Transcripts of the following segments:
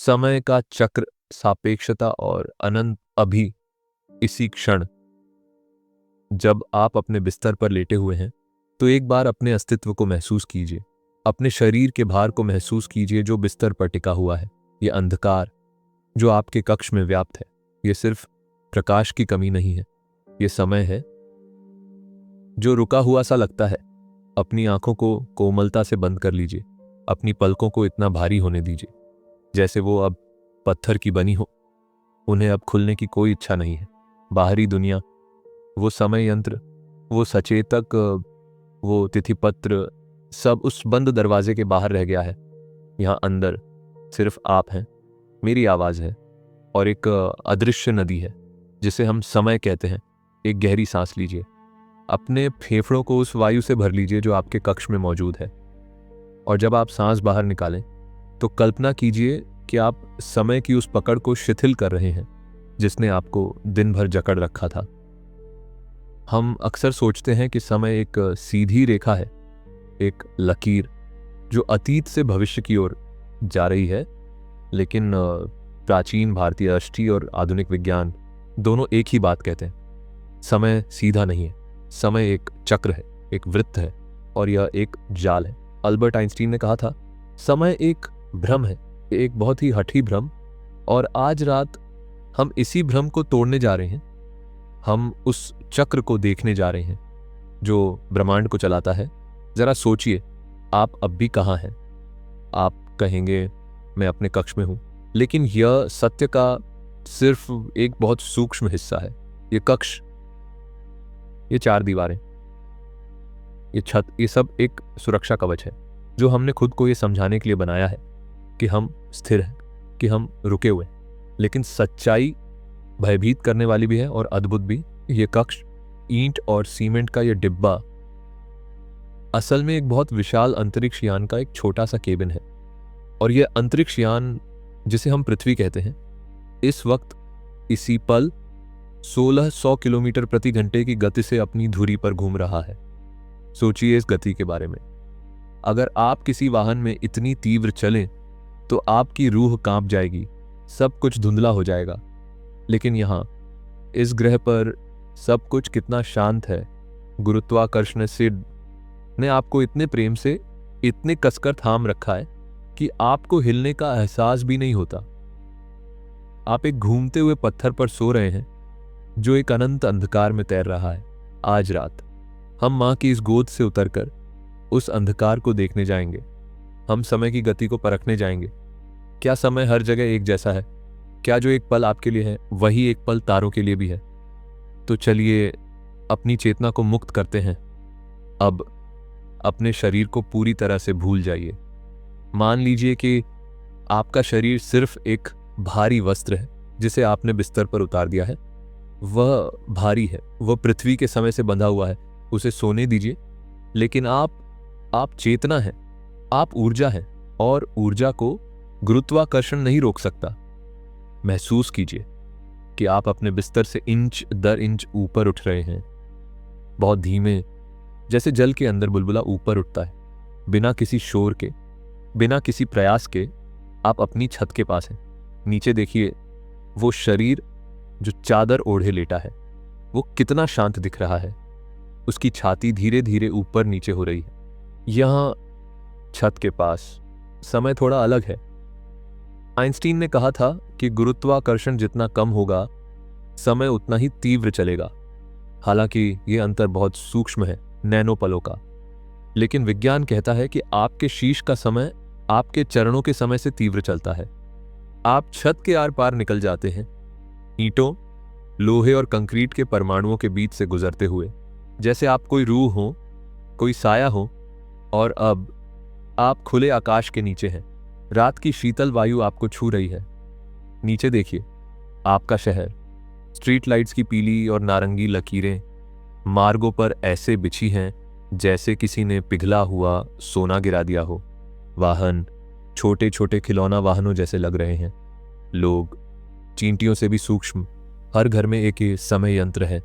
समय का चक्र, सापेक्षता और अनंत अभी इसी क्षण जब आप अपने बिस्तर पर लेटे हुए हैं, तो एक बार अपने अस्तित्व को महसूस कीजिए। अपने शरीर के भार को महसूस कीजिए जो बिस्तर पर टिका हुआ है। ये अंधकार जो आपके कक्ष में व्याप्त है, ये सिर्फ प्रकाश की कमी नहीं है, ये समय है जो रुका हुआ सा लगता है। अपनी आंखों को कोमलता से बंद कर लीजिए। अपनी पलकों को इतना भारी होने दीजिए जैसे वो अब पत्थर की बनी हो। उन्हें अब खुलने की कोई इच्छा नहीं है। बाहरी दुनिया, वो समय यंत्र, वो सचेतक, वो तिथिपत्र, सब उस बंद दरवाजे के बाहर रह गया है। यहाँ अंदर सिर्फ आप हैं, मेरी आवाज़ है और एक अदृश्य नदी है जिसे हम समय कहते हैं। एक गहरी सांस लीजिए। अपने फेफड़ों को उस वायु से भर लीजिए जो आपके कक्ष में मौजूद है। और जब आप सांस बाहर निकालें तो कल्पना कीजिए कि आप समय की उस पकड़ को शिथिल कर रहे हैं जिसने आपको दिन भर जकड़ रखा था। हम अक्सर सोचते हैं कि समय एक सीधी रेखा है, एक लकीर जो अतीत से भविष्य की ओर जा रही है, लेकिन प्राचीन भारतीय दृष्टि और आधुनिक विज्ञान दोनों एक ही बात कहते हैं। समय सीधा नहीं है, समय एक चक्र है, एक वृत्त है और यह एक जाल है। अल्बर्ट आइंस्टीन ने कहा था, समय एक भ्रम है, एक बहुत ही हठी भ्रम, और आज रात हम इसी भ्रम को तोड़ने जा रहे हैं। हम उस चक्र को देखने जा रहे हैं जो ब्रह्मांड को चलाता है। जरा सोचिए, आप अब भी कहाँ हैं? आप कहेंगे मैं अपने कक्ष में हूं, लेकिन यह सत्य का सिर्फ एक बहुत सूक्ष्म हिस्सा है। ये कक्ष, ये चार दीवारें, ये छत, ये सब एक सुरक्षा कवच है जो हमने खुद को ये समझाने के लिए बनाया है कि हम स्थिर हैं, कि हम रुके हुए। लेकिन सच्चाई भयभीत करने वाली भी है और अद्भुत भी। ये कक्ष, ईंट और सीमेंट का ये डिब्बा असल में एक बहुत विशाल अंतरिक्ष यान का एक छोटा सा केबिन है। और ये अंतरिक्ष यान, जिसे हम पृथ्वी कहते हैं, इस वक्त इसी पल 1600 किलोमीटर प्रति घंटे की गति से अपनी धुरी पर घूम रहा है। सोचिए इस गति के बारे में। अगर आप किसी वाहन में इतनी तीव्र चलें तो आपकी रूह कांप जाएगी, सब कुछ धुंधला हो जाएगा। लेकिन यहां इस ग्रह पर सब कुछ कितना शांत है। गुरुत्वाकर्षण से ने आपको इतने प्रेम से, इतने कसकर थाम रखा है कि आपको हिलने का एहसास भी नहीं होता। आप एक घूमते हुए पत्थर पर सो रहे हैं जो एक अनंत अंधकार में तैर रहा है। आज रात हम मां की इस गोद से उतरकर उस अंधकार को देखने जाएंगे। हम समय की गति को परखने जाएंगे। क्या समय हर जगह एक जैसा है? क्या जो एक पल आपके लिए है वही एक पल तारों के लिए भी है? तो चलिए अपनी चेतना को मुक्त करते हैं। अब अपने शरीर को पूरी तरह से भूल जाइए। मान लीजिए कि आपका शरीर सिर्फ एक भारी वस्त्र है जिसे आपने बिस्तर पर उतार दिया है। वह भारी है, वह पृथ्वी के समय से बंधा हुआ है, उसे सोने दीजिए। लेकिन आप चेतना हैं, आप ऊर्जा हैं और ऊर्जा को गुरुत्वाकर्षण नहीं रोक सकता। महसूस कीजिए कि आप अपने बिस्तर से इंच दर इंच ऊपर उठ रहे हैं, बहुत धीमे, जैसे जल के अंदर बुलबुला ऊपर उठता है। बिना किसी शोर के, बिना किसी प्रयास के आप अपनी छत के पास हैं। नीचे देखिए, वो शरीर जो चादर ओढ़े लेटा है वो कितना शांत दिख रहा है। उसकी छाती धीरे धीरे ऊपर नीचे हो रही है। यहां छत के पास समय थोड़ा अलग है। आइंस्टीन ने कहा था कि गुरुत्वाकर्षण जितना कम होगा, समय उतना ही तीव्र चलेगा। हालांकि यह अंतर बहुत सूक्ष्म है, नैनो पलों का। लेकिन विज्ञान कहता है कि आपके शीश का समय आपके चरणों के समय से तीव्र चलता है। आप छत के आर पार निकल जाते हैं, ईंटों, लोहे और कंक्रीट के परमाणुओं के बीच से गुजरते हुए, जैसे आप कोई रूह हो, कोई साया हो। और अब आप खुले आकाश के नीचे हैं। रात की शीतल वायु आपको छू रही है। नीचे देखिए, आपका शहर, स्ट्रीट लाइट्स की पीली और नारंगी लकीरें मार्गों पर ऐसे बिछी हैं जैसे किसी ने पिघला हुआ सोना गिरा दिया हो। वाहन छोटे छोटे खिलौना वाहनों जैसे लग रहे हैं। लोग चींटियों से भी सूक्ष्म। हर घर में एक ही समय यंत्र है,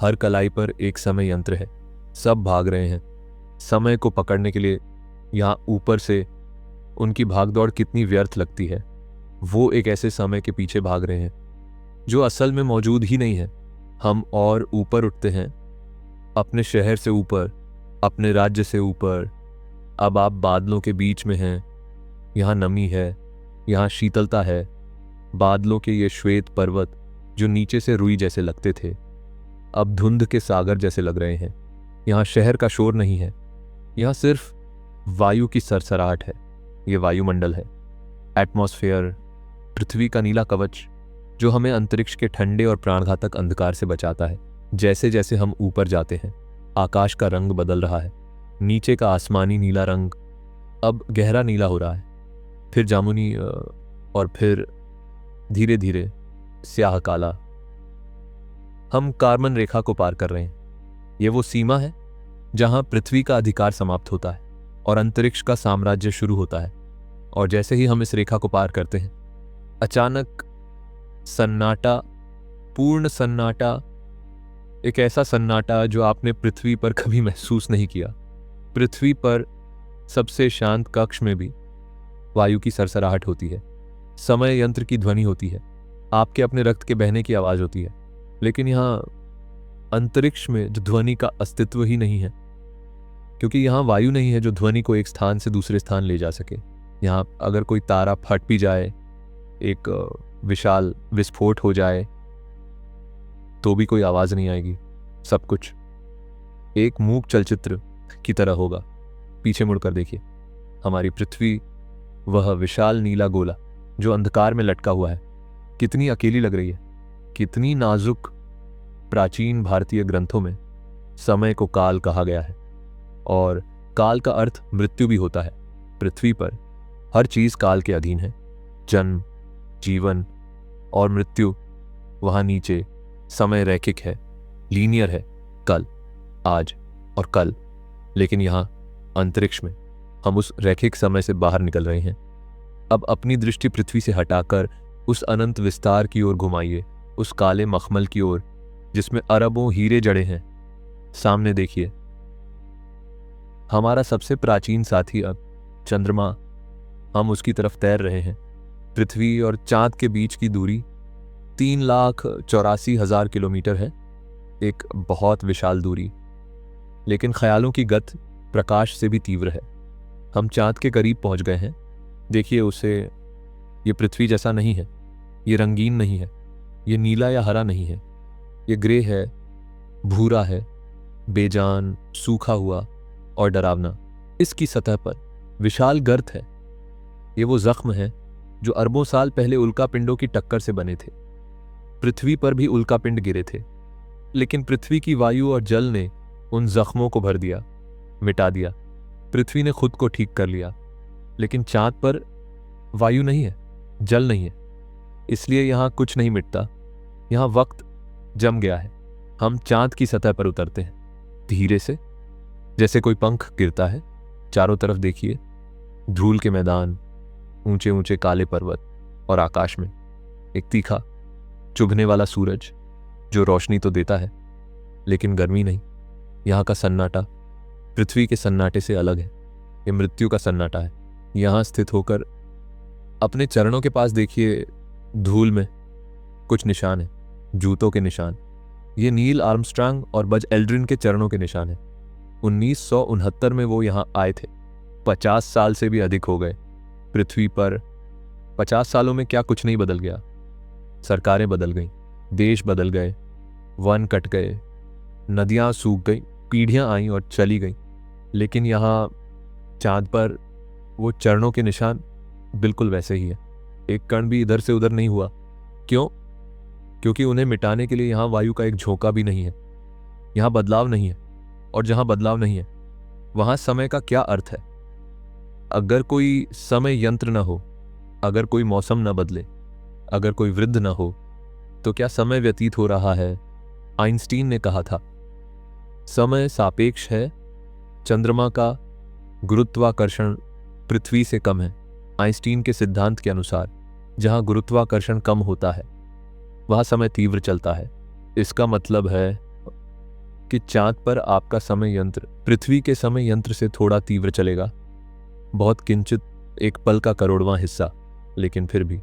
हर कलाई पर एक समय यंत्र है। सब भाग रहे हैं समय को पकड़ने के लिए। यहाँ ऊपर से उनकी भागदौड़ कितनी व्यर्थ लगती है। वो एक ऐसे समय के पीछे भाग रहे हैं जो असल में मौजूद ही नहीं है। हम और ऊपर उठते हैं, अपने शहर से ऊपर, अपने राज्य से ऊपर। अब आप बादलों के बीच में हैं। यहाँ नमी है, यहाँ शीतलता है। बादलों के ये श्वेत पर्वत जो नीचे से रुई जैसे लगते थे, अब धुंध के सागर जैसे लग रहे हैं। यहाँ शहर का शोर नहीं है, यहाँ सिर्फ वायु की सरसराहट है। ये वायुमंडल है, एटमॉस्फेयर, पृथ्वी का नीला कवच जो हमें अंतरिक्ष के ठंडे और प्राणघातक अंधकार से बचाता है। जैसे जैसे हम ऊपर जाते हैं, आकाश का रंग बदल रहा है। नीचे का आसमानी नीला रंग अब गहरा नीला हो रहा है, फिर जामुनी, और फिर धीरे धीरे स्याह काला। हम कार्बन रेखा को पार कर रहे हैं। ये वो सीमा है जहां पृथ्वी का अधिकार समाप्त होता है और अंतरिक्ष का साम्राज्य शुरू होता है। और जैसे ही हम इस रेखा को पार करते हैं, अचानक सन्नाटा, पूर्ण सन्नाटा, एक ऐसा सन्नाटा जो आपने पृथ्वी पर कभी महसूस नहीं किया। पृथ्वी पर सबसे शांत कक्ष में भी वायु की सरसराहट होती है, समय यंत्र की ध्वनि होती है, आपके अपने रक्त के बहने की आवाज होती है। लेकिन यहाँ अंतरिक्ष में जो ध्वनि का अस्तित्व ही नहीं है, क्योंकि यहाँ वायु नहीं है जो ध्वनि को एक स्थान से दूसरे स्थान ले जा सके। यहाँ अगर कोई तारा फट भी जाए, एक विशाल विस्फोट हो जाए, तो भी कोई आवाज नहीं आएगी। सब कुछ एक मूक चलचित्र की तरह होगा। पीछे मुड़कर देखिए, हमारी पृथ्वी, वह विशाल नीला गोला जो अंधकार में लटका हुआ है, कितनी अकेली लग रही है, कितनी नाजुक। प्राचीन भारतीय ग्रंथों में समय को काल कहा गया है, और काल का अर्थ मृत्यु भी होता है। पृथ्वी पर हर चीज काल के अधीन है, जन्म, जीवन और मृत्यु। वहां नीचे समय रैखिक है, लीनियर है, कल, आज और कल। लेकिन यहां अंतरिक्ष में हम उस रैखिक समय से बाहर निकल रहे हैं। अब अपनी दृष्टि पृथ्वी से हटाकर उस अनंत विस्तार की ओर घुमाइए, उस काले मखमल की ओर जिसमें अरबों हीरे जड़े हैं। सामने देखिए, हमारा सबसे प्राचीन साथी अब चंद्रमा, हम उसकी तरफ तैर रहे हैं। पृथ्वी और चांद के बीच की दूरी 3,84,000 किलोमीटर है, एक बहुत विशाल दूरी। लेकिन ख्यालों की गति प्रकाश से भी तीव्र है। हम चांद के करीब पहुंच गए हैं। देखिए उसे, ये पृथ्वी जैसा नहीं है, ये रंगीन नहीं है, ये नीला या हरा नहीं है, ये ग्रे है, भूरा है, बेजान, सूखा हुआ और डरावना। इसकी सतह पर विशाल गर्त है। ये वो जख्म है जो अरबों साल पहले उल्कापिंडों की टक्कर से बने थे। पृथ्वी पर भी उल्कापिंड गिरे थे, लेकिन पृथ्वी की वायु और जल ने उन जख्मों को भर दिया, मिटा दिया। पृथ्वी ने खुद को ठीक कर लिया। लेकिन चांद पर वायु नहीं है, जल नहीं है, इसलिए यहां कुछ नहीं मिटता। यहां वक्त जम गया है। हम चांद की सतह पर उतरते हैं, धीरे से, जैसे कोई पंख गिरता है। चारों तरफ देखिए, धूल के मैदान, ऊंचे ऊंचे काले पर्वत, और आकाश में एक तीखा चुभने वाला सूरज जो रोशनी तो देता है लेकिन गर्मी नहीं। यहाँ का सन्नाटा पृथ्वी के सन्नाटे से अलग है। ये मृत्यु का सन्नाटा है। यहाँ स्थित होकर अपने चरणों के पास देखिए, धूल में कुछ निशान है, जूतों के निशान। ये नील आर्मस्ट्रांग और बज एल्ड्रिन के चरणों के निशान है। 1969 में वो यहाँ आए थे। 50 साल से भी अधिक हो गए। पृथ्वी पर 50 सालों में क्या कुछ नहीं बदल गया। सरकारें बदल गईं, देश बदल गए, वन कट गए, नदियां सूख गई, पीढ़ियां आईं और चली गईं। लेकिन यहाँ चांद पर वो चरणों के निशान बिल्कुल वैसे ही है। एक कण भी इधर से उधर नहीं हुआ। क्यों? क्योंकि उन्हें मिटाने के लिए यहाँ वायु का एक झोंका भी नहीं है। यहाँ बदलाव नहीं है, और जहाँ बदलाव नहीं है वहाँ समय का क्या अर्थ है? अगर कोई समय यंत्र न हो, अगर कोई मौसम न बदले, अगर कोई वृद्ध न हो, तो क्या समय व्यतीत हो रहा है? आइंस्टीन ने कहा था, समय सापेक्ष है। चंद्रमा का गुरुत्वाकर्षण पृथ्वी से कम है। आइंस्टीन के सिद्धांत के अनुसार जहां गुरुत्वाकर्षण कम होता है वहां समय तीव्र चलता है। इसका मतलब है कि चांद पर आपका समय यंत्र पृथ्वी के समय यंत्र से थोड़ा तीव्र चलेगा, बहुत किंचित, एक पल का करोड़वां हिस्सा, लेकिन फिर भी।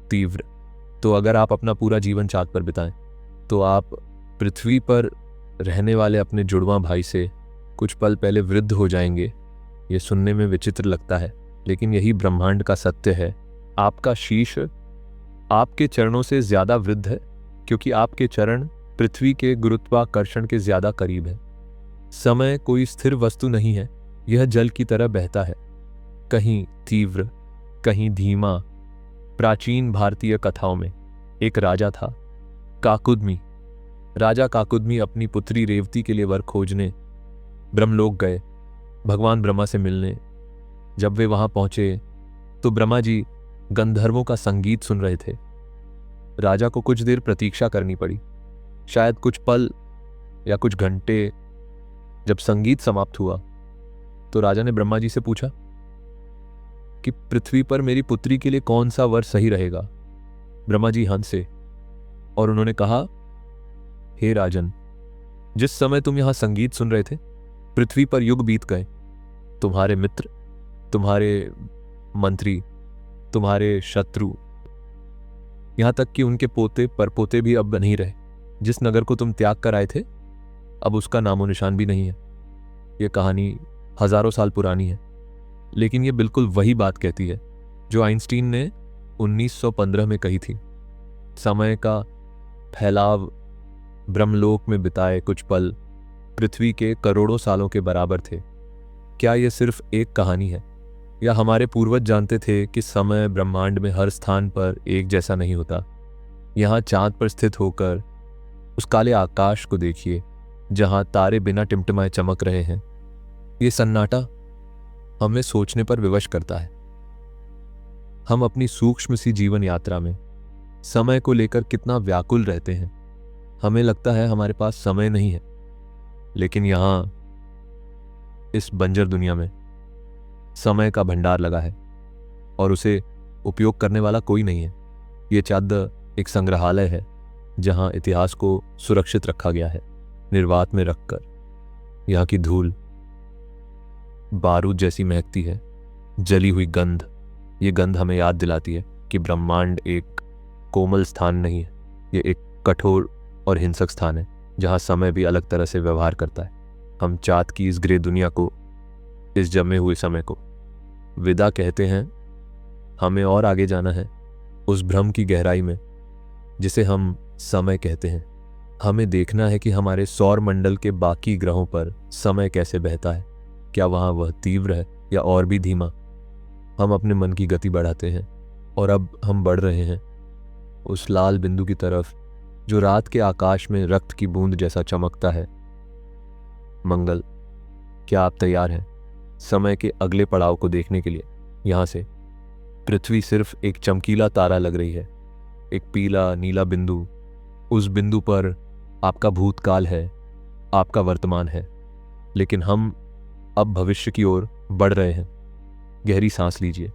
तीव्र। तो अगर आप अपना पूरा जीवन चाँद पर बिताएं तो आप पृथ्वी पर रहने वाले अपने जुड़वां भाई से कुछ पल पहले वृद्ध हो जाएंगे। ये सुनने में विचित्र लगता है, लेकिन यही ब्रह्मांड का सत्य है। आपका शीश आपके चरणों से ज्यादा वृद्ध है, क्योंकि आपके चरण पृथ्वी के गुरुत्वाकर्षण के ज्यादा करीब है। समय कोई स्थिर वस्तु नहीं है, यह जल की तरह बहता है, कहीं तीव्र, कहीं धीमा। प्राचीन भारतीय कथाओं में एक राजा था, काकुदमी। राजा काकुदमी अपनी पुत्री रेवती के लिए वर खोजने ब्रह्मलोक गए, भगवान ब्रह्मा से मिलने। जब वे वहां पहुंचे तो ब्रह्मा जी गंधर्वों का संगीत सुन रहे थे। राजा को कुछ देर प्रतीक्षा करनी पड़ी, शायद कुछ पल या कुछ घंटे। जब संगीत समाप्त हुआ तो राजा ने ब्रह्मा जी से पूछा कि पृथ्वी पर मेरी पुत्री के लिए कौन सा वर सही रहेगा। ब्रह्मा जी हंसे और उन्होंने कहा, हे राजन, जिस समय तुम यहां संगीत सुन रहे थे पृथ्वी पर युग बीत गए। तुम्हारे मित्र, तुम्हारे मंत्री, तुम्हारे शत्रु, यहां तक कि उनके पोते परपोते भी अब नहीं रहे। जिस नगर को तुम त्याग कर आए थे अब उसका नामो निशान भी नहीं है। यह कहानी हजारों साल पुरानी है, लेकिन यह बिल्कुल वही बात कहती है जो आइंस्टीन ने 1915 में कही थी। समय का फैलाव ब्रह्मलोक में बिताए कुछ पल पृथ्वी के करोड़ों सालों के बराबर थे। क्या यह सिर्फ एक कहानी है, या हमारे पूर्वज जानते थे कि समय ब्रह्मांड में हर स्थान पर एक जैसा नहीं होता? यहां चांद पर स्थित होकर उस काले आकाश को देखिए जहां तारे बिना टिमटिमाए चमक रहे हैं। ये सन्नाटा हमें सोचने पर विवश करता है। हम अपनी सूक्ष्म सी जीवन यात्रा में समय को लेकर कितना व्याकुल रहते हैं। हमें लगता है हमारे पास समय नहीं है, लेकिन यहां इस बंजर दुनिया में समय का भंडार लगा है और उसे उपयोग करने वाला कोई नहीं है। ये चादर एक संग्रहालय है जहां इतिहास को सुरक्षित रखा गया है, निर्वात में रखकर। यहां की धूल बारूद जैसी महकती है, जली हुई गंध। ये गंध हमें याद दिलाती है कि ब्रह्मांड एक कोमल स्थान नहीं है, ये एक कठोर और हिंसक स्थान है जहां समय भी अलग तरह से व्यवहार करता है। हम चाँद की इस ग्रे दुनिया को, इस जमे हुए समय को विदा कहते हैं। हमें और आगे जाना है उस भ्रम की गहराई में जिसे हम समय कहते हैं। हमें देखना है कि हमारे सौर मंडल के बाकी ग्रहों पर समय कैसे बहता है। क्या वहां वह तीव्र है या और भी धीमा? हम अपने मन की गति बढ़ाते हैं और अब हम बढ़ रहे हैं उस लाल बिंदु की तरफ जो रात के आकाश में रक्त की बूंद जैसा चमकता है। मंगल, क्या आप तैयार हैं समय के अगले पड़ाव को देखने के लिए? यहां से पृथ्वी सिर्फ एक चमकीला तारा लग रही है, एक पीला नीला बिंदु। उस बिंदु पर आपका भूतकाल है, आपका वर्तमान है, लेकिन हम अब भविष्य की ओर बढ़ रहे हैं। गहरी सांस लीजिए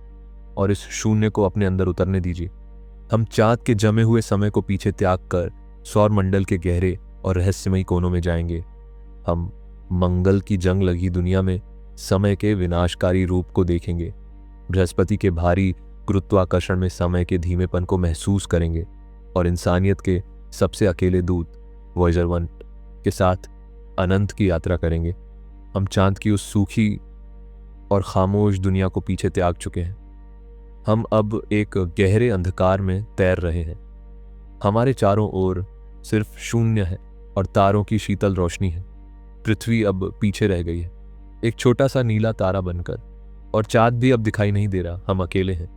और इस शून्य को अपने अंदर उतरने दीजिए। हम चाँद के जमे हुए समय को पीछे त्याग कर सौर मंडल के गहरे और रहस्यमयी कोनों में जाएंगे। हम मंगल की जंग लगी दुनिया में समय के विनाशकारी रूप को देखेंगे। बृहस्पति के भारी गुरुत्वाकर्षण में समय के धीमेपन को महसूस करेंगे और इंसानियत के सबसे अकेले दूत वॉयेजर 1 के साथ अनंत की यात्रा करेंगे। हम चांद की उस सूखी और खामोश दुनिया को पीछे त्याग चुके हैं। हम अब एक गहरे अंधकार में तैर रहे हैं। हमारे चारों ओर सिर्फ शून्य है और तारों की शीतल रोशनी है। पृथ्वी अब पीछे रह गई है, एक छोटा सा नीला तारा बनकर, और चाँद भी अब दिखाई नहीं दे रहा। हम अकेले हैं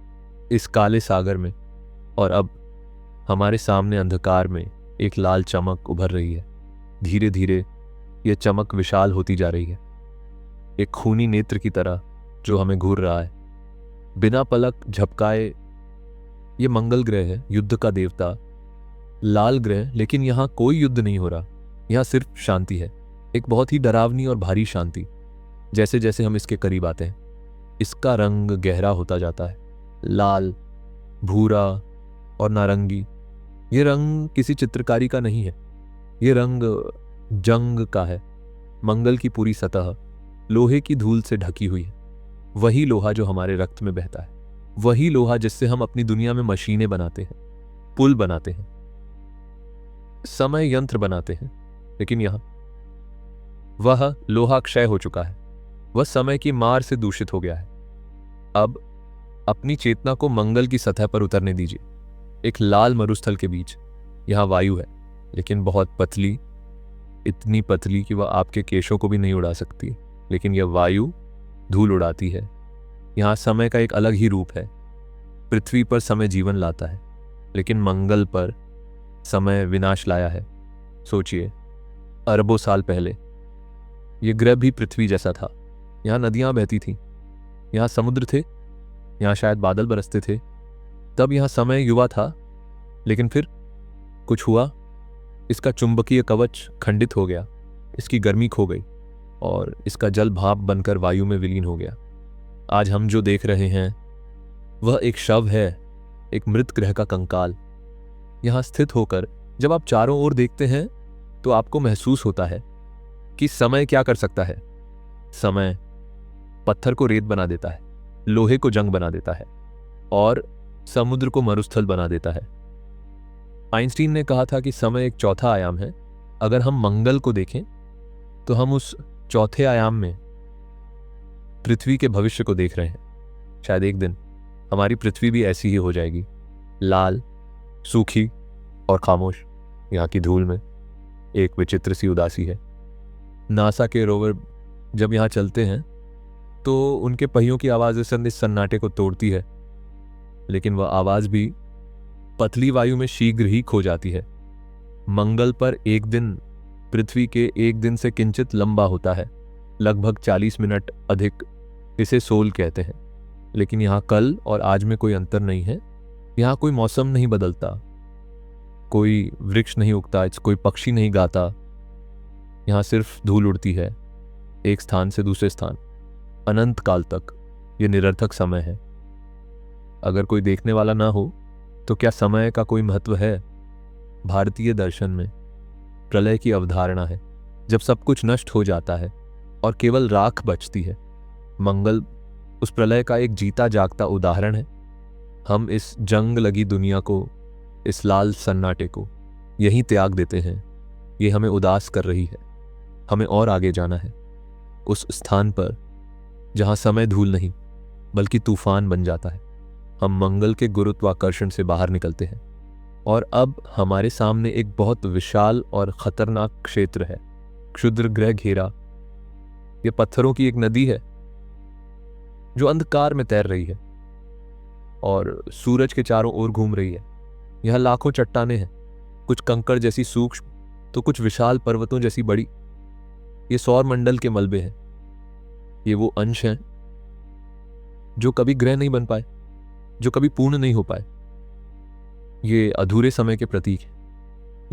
इस काले सागर में, और अब हमारे सामने अंधकार में एक लाल चमक उभर रही है। धीरे धीरे यह चमक विशाल होती जा रही है, एक खूनी नेत्र की तरह जो हमें घूर रहा है बिना पलक झपकाए। ये मंगल ग्रह है, युद्ध का देवता, लाल ग्रह, लेकिन यहाँ कोई युद्ध नहीं हो रहा। यहाँ सिर्फ शांति है, एक बहुत ही डरावनी और भारी शांति। जैसे जैसे हम इसके करीब आते हैं इसका रंग गहरा होता जाता है, लाल, भूरा और नारंगी। ये रंग किसी चित्रकारी का नहीं है, ये रंग जंग का है। मंगल की पूरी सतह लोहे की धूल से ढकी हुई है, वही लोहा जो हमारे रक्त में बहता है। वही लोहा जिससे हम अपनी दुनिया में मशीनें बनाते हैं, पुल बनाते हैं, समय यंत्र बनाते हैं। लेकिन यहां वह लोहा क्षय हो चुका है, वह समय की मार से दूषित हो गया है। अब अपनी चेतना को मंगल की सतह पर उतरने दीजिए, एक लाल मरुस्थल के बीच। यहां वायु है, लेकिन बहुत पतली, इतनी पतली कि वह आपके केशों को भी नहीं उड़ा सकती, लेकिन यह वायु धूल उड़ाती है। यहां समय का एक अलग ही रूप है। पृथ्वी पर समय जीवन लाता है, लेकिन मंगल पर समय विनाश लाया है। सोचिए, अरबों साल पहले यह ग्रह भी पृथ्वी जैसा था। यहां नदियां बहती थीं, यहां समुद्र थे, यहां शायद बादल बरसते थे। तब यहां समय युवा था, लेकिन फिर कुछ हुआ। इसका चुंबकीय कवच खंडित हो गया, इसकी गर्मी खो गई और इसका जल भाप बनकर वायु में विलीन हो गया। आज हम जो देख रहे हैं वह एक शव है, एक मृत ग्रह का कंकाल। यहां स्थित होकर जब आप चारों ओर देखते हैं तो आपको महसूस होता है कि समय क्या कर सकता है। समय पत्थर को रेत बना देता है, लोहे को जंग बना देता है और समुद्र को मरुस्थल बना देता है। आइंस्टीन ने कहा था कि समय एक चौथा आयाम है। अगर हम मंगल को देखें तो हम उस चौथे आयाम में पृथ्वी के भविष्य को देख रहे हैं। शायद एक दिन हमारी पृथ्वी भी ऐसी ही हो जाएगी, लाल, सूखी और खामोश। यहाँ की धूल में एक विचित्र सी उदासी है। नासा के रोवर जब यहाँ चलते हैं तो उनके पहियों की आवाज़ इस सन्नाटे को तोड़ती है, लेकिन वह आवाज़ भी पतली वायु में शीघ्र ही खो जाती है। मंगल पर एक दिन पृथ्वी के एक दिन से किंचित लंबा होता है, लगभग 40 मिनट अधिक। इसे सोल कहते हैं। लेकिन यहाँ कल और आज में कोई अंतर नहीं है। यहाँ कोई मौसम नहीं बदलता, कोई वृक्ष नहीं उगता, कोई पक्षी नहीं गाता। यहाँ सिर्फ धूल उड़ती है, एक स्थान से दूसरे स्थान, अनंत काल तक। ये निरर्थक समय है। अगर कोई देखने वाला ना हो तो क्या समय का कोई महत्व है? भारतीय दर्शन में प्रलय की अवधारणा है, जब सब कुछ नष्ट हो जाता है और केवल राख बचती है। मंगल उस प्रलय का एक जीता जागता उदाहरण है। हम इस जंग लगी दुनिया को, इस लाल सन्नाटे को यहीं त्याग देते हैं। ये हमें उदास कर रही है। हमें और आगे जाना है, उस स्थान पर जहां समय धूल नहीं बल्कि तूफान बन जाता है। हम मंगल के गुरुत्वाकर्षण से बाहर निकलते हैं और अब हमारे सामने एक बहुत विशाल और खतरनाक क्षेत्र है, क्षुद्र ग्रह घेरा। यह पत्थरों की एक नदी है जो अंधकार में तैर रही है और सूरज के चारों ओर घूम रही है। यह लाखों चट्टानें हैं, कुछ कंकड़ जैसी सूक्ष्म तो कुछ विशाल पर्वतों जैसी बड़ी। ये सौर मंडल के मलबे हैं। ये वो अंश हैं जो कभी ग्रह नहीं बन पाए, जो कभी पूर्ण नहीं हो पाए। ये अधूरे समय के प्रतीक है।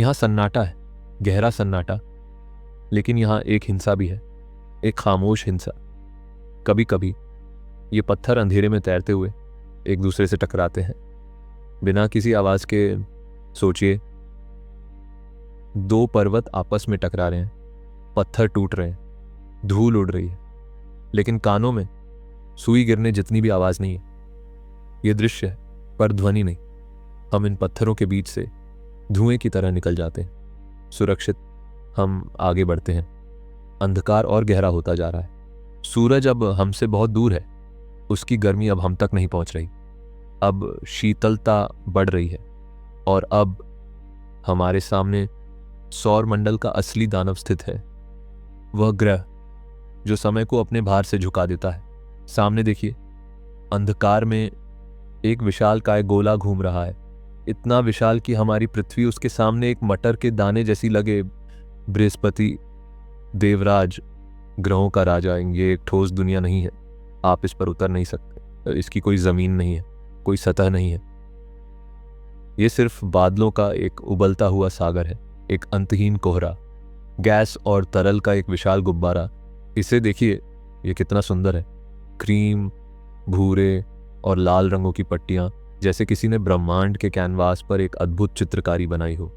यहां सन्नाटा है, गहरा सन्नाटा, लेकिन यहां एक हिंसा भी है, एक खामोश हिंसा। कभी कभी ये पत्थर अंधेरे में तैरते हुए एक दूसरे से टकराते हैं बिना किसी आवाज के। सोचिए, दो पर्वत आपस में टकरा रहे हैं, पत्थर टूट रहे हैं, धूल उड़ रही है, लेकिन कानों में सुई गिरने जितनी भी आवाज नहीं है। यह दृश्य है पर ध्वनि नहीं। हम इन पत्थरों के बीच से धुएं की तरह निकल जाते हैं। सुरक्षित हम आगे बढ़ते हैं। अंधकार और गहरा होता जा रहा है। सूरज अब हमसे बहुत दूर है, उसकी गर्मी अब हम तक नहीं पहुंच रही। अब शीतलता बढ़ रही है और अब हमारे सामने सौर मंडल का असली दानव स्थित है, वह ग्रह जो समय को अपने भार से झुका देता है। सामने देखिए, अंधकार में एक विशालकाय गोला घूम रहा है, इतना विशाल कि हमारी पृथ्वी उसके सामने एक मटर के दाने जैसी लगे। बृहस्पति, देवराज, ग्रहों का राजा, ये एक ठोस दुनिया नहीं है। आप इस पर उतर नहीं सकते। इसकी कोई जमीन नहीं है, कोई सतह नहीं है। ये सिर्फ बादलों का एक उबलता हुआ सागर है, एक अंतहीन कोहरा, गैस और तरल का एक विशाल गुब्बारा। इसे देखिए, ये कितना सुंदर है। क्रीम, भूरे और लाल रंगों की पट्टियां, जैसे किसी ने ब्रह्मांड के कैनवास पर एक अद्भुत चित्रकारी बनाई हो।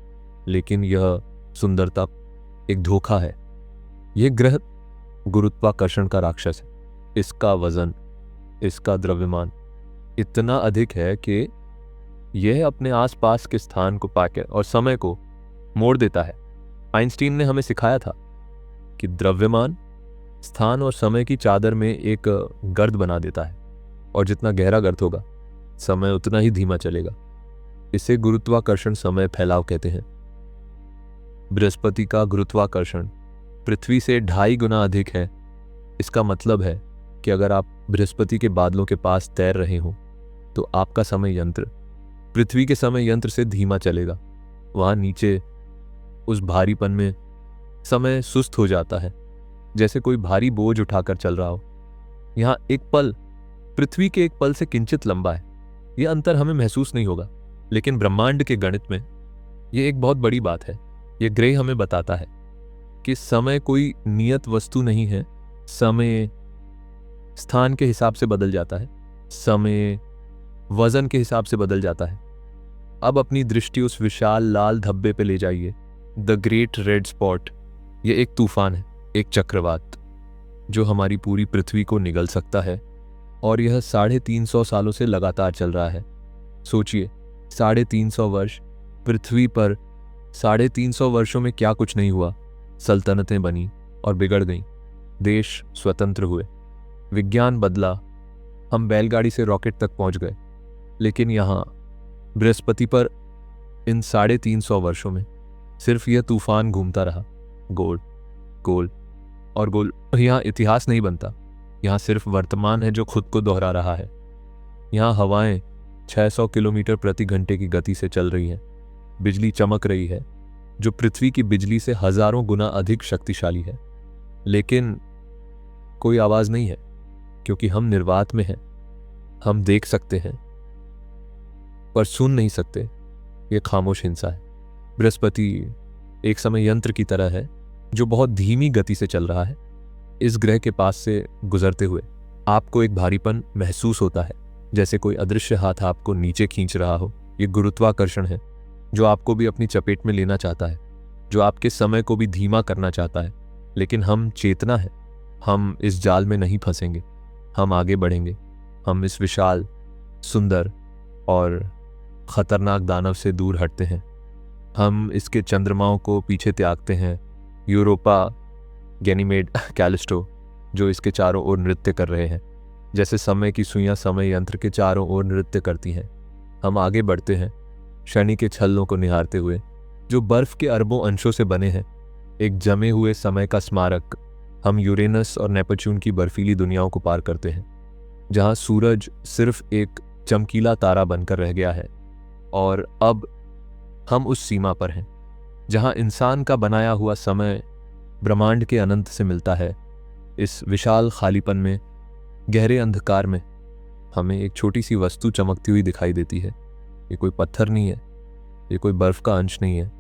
लेकिन यह सुंदरता एक धोखा है। यह ग्रह गुरुत्वाकर्षण का राक्षस है। इसका वजन, इसका द्रव्यमान इतना अधिक है कि यह अपने आसपास के स्थान को पाकर और समय को मोड़ देता है। आइंस्टीन ने हमें सिखाया था कि द्रव्यमान स्थान और समय की चादर में एक गर्त बना देता है, और जितना गहरा गर्त होगा समय उतना ही धीमा चलेगा। इसे गुरुत्वाकर्षण समय फैलाव कहते हैं। बृहस्पति का गुरुत्वाकर्षण पृथ्वी से 2.5 गुना अधिक है। इसका मतलब है कि अगर आप बृहस्पति के बादलों के पास तैर रहे हो तो आपका समय यंत्र पृथ्वी के समय यंत्र से धीमा चलेगा। वहां नीचे उस भारीपन में समय सुस्त हो जाता है, जैसे कोई भारी बोझ उठाकर चल रहा हो। यहां एक पल पृथ्वी के एक पल से किंचित लंबा है। यह अंतर हमें महसूस नहीं होगा, लेकिन ब्रह्मांड के गणित में यह एक बहुत बड़ी बात है। यह ग्रह हमें बताता है कि समय कोई नियत वस्तु नहीं है। समय स्थान के हिसाब से बदल जाता है, समय वजन के हिसाब से बदल जाता है। अब अपनी दृष्टि उस विशाल लाल धब्बे पे ले जाइए, द ग्रेट रेड स्पॉट। यह एक तूफान है, एक चक्रवात जो हमारी पूरी पृथ्वी को निगल सकता है, और यह 350 सालों से लगातार चल रहा है। सोचिए, 350 वर्ष पृथ्वी पर। 350 वर्षों में क्या कुछ नहीं हुआ। सल्तनतें बनी और बिगड़ गईं, देश स्वतंत्र हुए, विज्ञान बदला, हम बैलगाड़ी से रॉकेट तक पहुंच गए। लेकिन यहां बृहस्पति पर इन 350 वर्षों में सिर्फ यह तूफान घूमता रहा, गोल गोल और गोल। यहां इतिहास नहीं बनता, यहां सिर्फ वर्तमान है जो खुद को दोहरा रहा है। यहां हवाएं 600 किलोमीटर प्रति घंटे की गति से चल रही हैं, बिजली चमक रही है जो पृथ्वी की बिजली से हजारों गुना अधिक शक्तिशाली है। लेकिन कोई आवाज नहीं है, क्योंकि हम निर्वात में हैं। हम देख सकते हैं पर सुन नहीं सकते। यह खामोश हिंसा है। बृहस्पति एक समय यंत्र की तरह है जो बहुत धीमी गति से चल रहा है। इस ग्रह के पास से गुजरते हुए आपको एक भारीपन महसूस होता है, जैसे कोई अदृश्य हाथ आपको नीचे खींच रहा हो। यह गुरुत्वाकर्षण है जो आपको भी अपनी चपेट में लेना चाहता है, जो आपके समय को भी धीमा करना चाहता है। लेकिन हम चेतना है, हम इस जाल में नहीं फंसेंगे, हम आगे बढ़ेंगे। हम इस विशाल, सुंदर और खतरनाक दानव से दूर हटते हैं। हम इसके चंद्रमाओं को पीछे त्यागते हैं, यूरोपा, गैनीमेड, कैलिस्टो, जो इसके चारों ओर नृत्य कर रहे हैं, जैसे समय की सुइयां समय यंत्र के चारों ओर नृत्य करती हैं। हम आगे बढ़ते हैं, शनि के छल्लों को निहारते हुए, जो बर्फ के अरबों अंशों से बने हैं, एक जमे हुए समय का स्मारक। हम यूरेनस और नेपच्यून की बर्फीली दुनियाओं को पार करते हैं, जहां सूरज सिर्फ एक चमकीला तारा बनकर रह गया है। और अब हम उस सीमा पर हैं जहां इंसान का बनाया हुआ समय ब्रह्मांड के अनंत से मिलता है। इस विशाल खालीपन में, गहरे अंधकार में, हमें एक छोटी सी वस्तु चमकती हुई दिखाई देती है। ये कोई पत्थर नहीं है, ये कोई बर्फ का अंश नहीं है।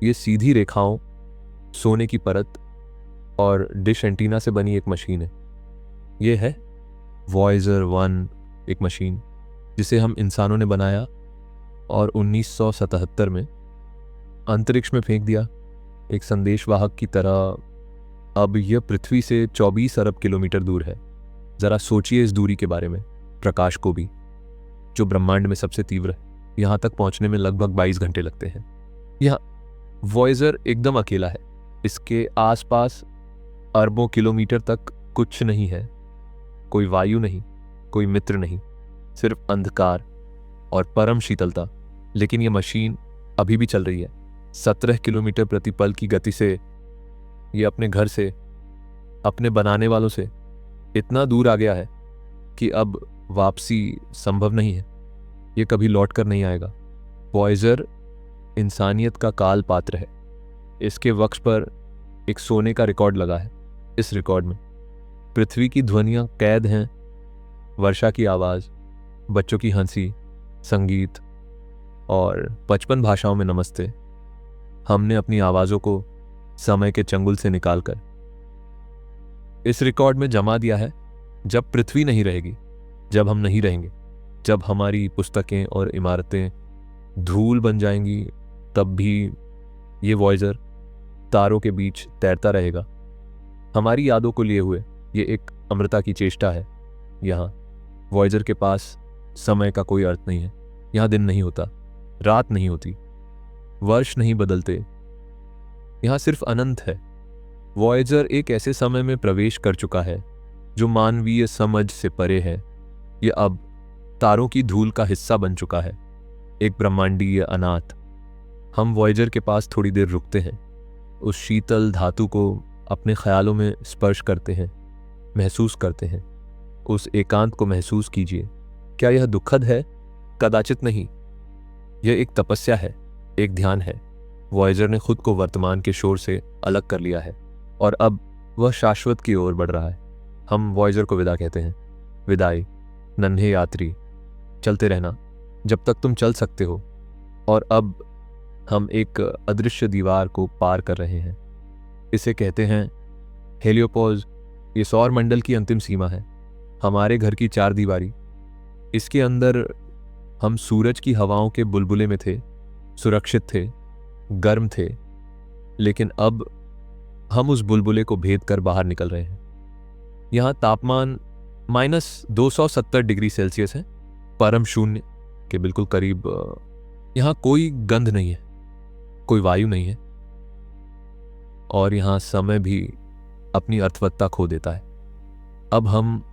ये सीधी रेखाओं, सोने की परत और डिश एंटीना से बनी एक मशीन है। ये है वॉयजर 1, एक मशीन जिसे हम इंसानों ने बनाया और 1977 में अंतरिक्ष में फेंक दिया, एक संदेशवाहक की तरह। अब यह पृथ्वी से 24 अरब किलोमीटर दूर है। जरा सोचिए इस दूरी के बारे में, प्रकाश को भी, जो ब्रह्मांड में सबसे तीव्र है। यहां तक पहुंचने में लगभग 22 घंटे लगते हैं। यह वॉयजर एकदम अकेला है। इसके आसपास अरबों किलोमीटर तक कुछ नहीं है, कोई वायु नहीं, कोई मित्र नहीं, सिर्फ अंधकार और परम शीतलता। लेकिन यह मशीन अभी भी चल रही है। 17 किलोमीटर प्रति पल की गति से यह अपने घर से, अपने बनाने वालों से इतना दूर आ गया है कि अब वापसी संभव नहीं है। यह कभी लौट कर नहीं आएगा। वॉयजर इंसानियत का काल पात्र है। इसके वक्ष पर एक सोने का रिकॉर्ड लगा है। इस रिकॉर्ड में पृथ्वी की ध्वनियां कैद हैं, वर्षा की आवाज, बच्चों की हंसी, संगीत और 55 भाषाओं में नमस्ते। हमने अपनी आवाजों को समय के चंगुल से निकालकर इस रिकॉर्ड में जमा दिया है। जब पृथ्वी नहीं रहेगी, जब हम नहीं रहेंगे, जब हमारी पुस्तकें और इमारतें धूल बन जाएंगी, तब भी ये वॉयजर तारों के बीच तैरता रहेगा, हमारी यादों को लिए हुए। ये एक अमृता की चेष्टा है। यहाँ वॉयजर के पास समय का कोई अर्थ नहीं है। यहाँ दिन नहीं होता, रात नहीं होती, वर्ष नहीं बदलते, यहाँ सिर्फ अनंत है। वॉयेजर एक ऐसे समय में प्रवेश कर चुका है जो मानवीय समझ से परे है। यह अब तारों की धूल का हिस्सा बन चुका है, एक ब्रह्मांडीय अनाथ। हम वॉयेजर के पास थोड़ी देर रुकते हैं, उस शीतल धातु को अपने ख्यालों में स्पर्श करते हैं, महसूस करते हैं। उस एकांत को महसूस कीजिए। क्या यह दुखद है? कदाचित नहीं। यह एक तपस्या है, एक ध्यान है। वॉयेजर ने खुद को वर्तमान के शोर से अलग कर लिया है और अब वह शाश्वत की ओर बढ़ रहा है। हम वॉयेजर को विदा कहते हैं। विदाई नन्हे यात्री, चलते रहना जब तक तुम चल सकते हो। और अब हम एक अदृश्य दीवार को पार कर रहे हैं। इसे कहते हैं हेलियोपोज। ये सौर मंडल की अंतिम सीमा है, हमारे घर की चार दीवारी। इसके अंदर हम सूरज की हवाओं के बुलबुले में थे, सुरक्षित थे, गर्म थे। लेकिन अब हम उस बुलबुले को भेद कर बाहर निकल रहे हैं। यहाँ तापमान -270 डिग्री सेल्सियस है, परम शून्य के बिल्कुल करीब। यहाँ कोई गंध नहीं है, कोई वायु नहीं है, और यहाँ समय भी अपनी अर्थवत्ता खो देता है। अब हम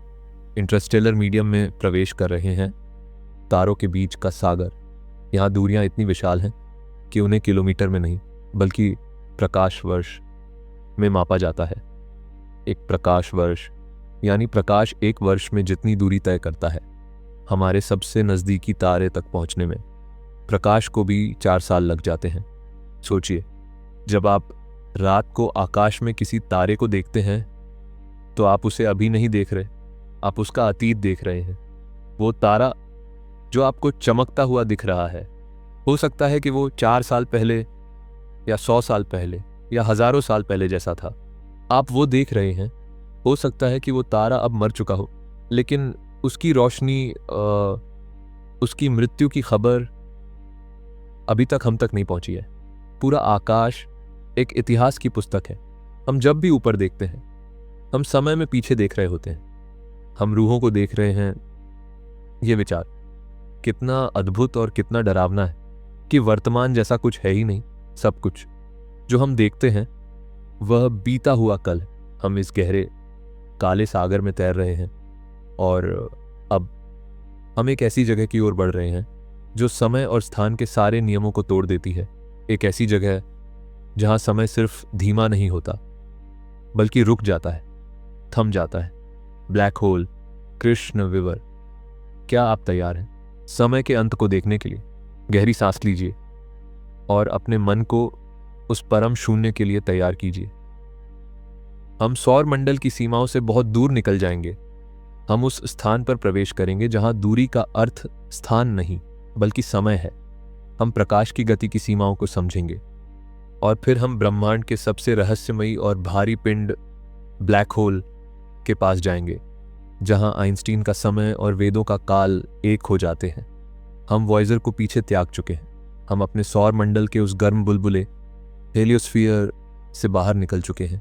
इंटरस्टेलर मीडियम में प्रवेश कर रहे हैं, तारों के बीच का सागर। यहाँ दूरियां इतनी विशाल हैं कि उन्हें किलोमीटर में नहीं बल्कि प्रकाश वर्ष में मापा जाता है। एक प्रकाश वर्ष यानी प्रकाश एक वर्ष में जितनी दूरी तय करता है। हमारे सबसे नज़दीकी तारे तक पहुंचने में प्रकाश को भी 4 साल लग जाते हैं। सोचिए, जब आप रात को आकाश में किसी तारे को देखते हैं तो आप उसे अभी नहीं देख रहे, आप उसका अतीत देख रहे हैं। वो तारा जो आपको चमकता हुआ दिख रहा है, हो सकता है कि वो 4 साल पहले या 100 साल पहले या हजारों साल पहले जैसा था। आप वो देख रहे हैं। हो सकता है कि वो तारा अब मर चुका हो, लेकिन उसकी रोशनी, उसकी मृत्यु की खबर अभी तक हम तक नहीं पहुंची है। पूरा आकाश एक इतिहास की पुस्तक है। हम जब भी ऊपर देखते हैं, हम समय में पीछे देख रहे होते हैं, हम रूहों को देख रहे हैं। ये विचार कितना अद्भुत और कितना डरावना है कि वर्तमान जैसा कुछ है ही नहीं। सब कुछ जो हम देखते हैं वह बीता हुआ कल। हम इस गहरे काले सागर में तैर रहे हैं और अब हम एक ऐसी जगह की ओर बढ़ रहे हैं जो समय और स्थान के सारे नियमों को तोड़ देती है। एक ऐसी जगह जहां समय सिर्फ धीमा नहीं होता बल्कि रुक जाता है, थम जाता है। ब्लैक होल, कृष्ण विवर। क्या आप तैयार हैं समय के अंत को देखने के लिए? गहरी सांस लीजिए और अपने मन को उस परम शून्य के लिए तैयार कीजिए। हम सौर मंडल की सीमाओं से बहुत दूर निकल जाएंगे। हम उस स्थान पर प्रवेश करेंगे जहां दूरी का अर्थ स्थान नहीं बल्कि समय है। हम प्रकाश की गति की सीमाओं को समझेंगे और फिर हम ब्रह्मांड के सबसे रहस्यमयी और भारी पिंड ब्लैक होल के पास जाएंगे, जहां आइंस्टीन का समय और वेदों का काल एक हो जाते हैं। हम वॉयेजर को पीछे त्याग चुके हैं। हम अपने सौर मंडल के उस गर्म बुलबुले हेलियोस्फीयर से बाहर निकल चुके हैं।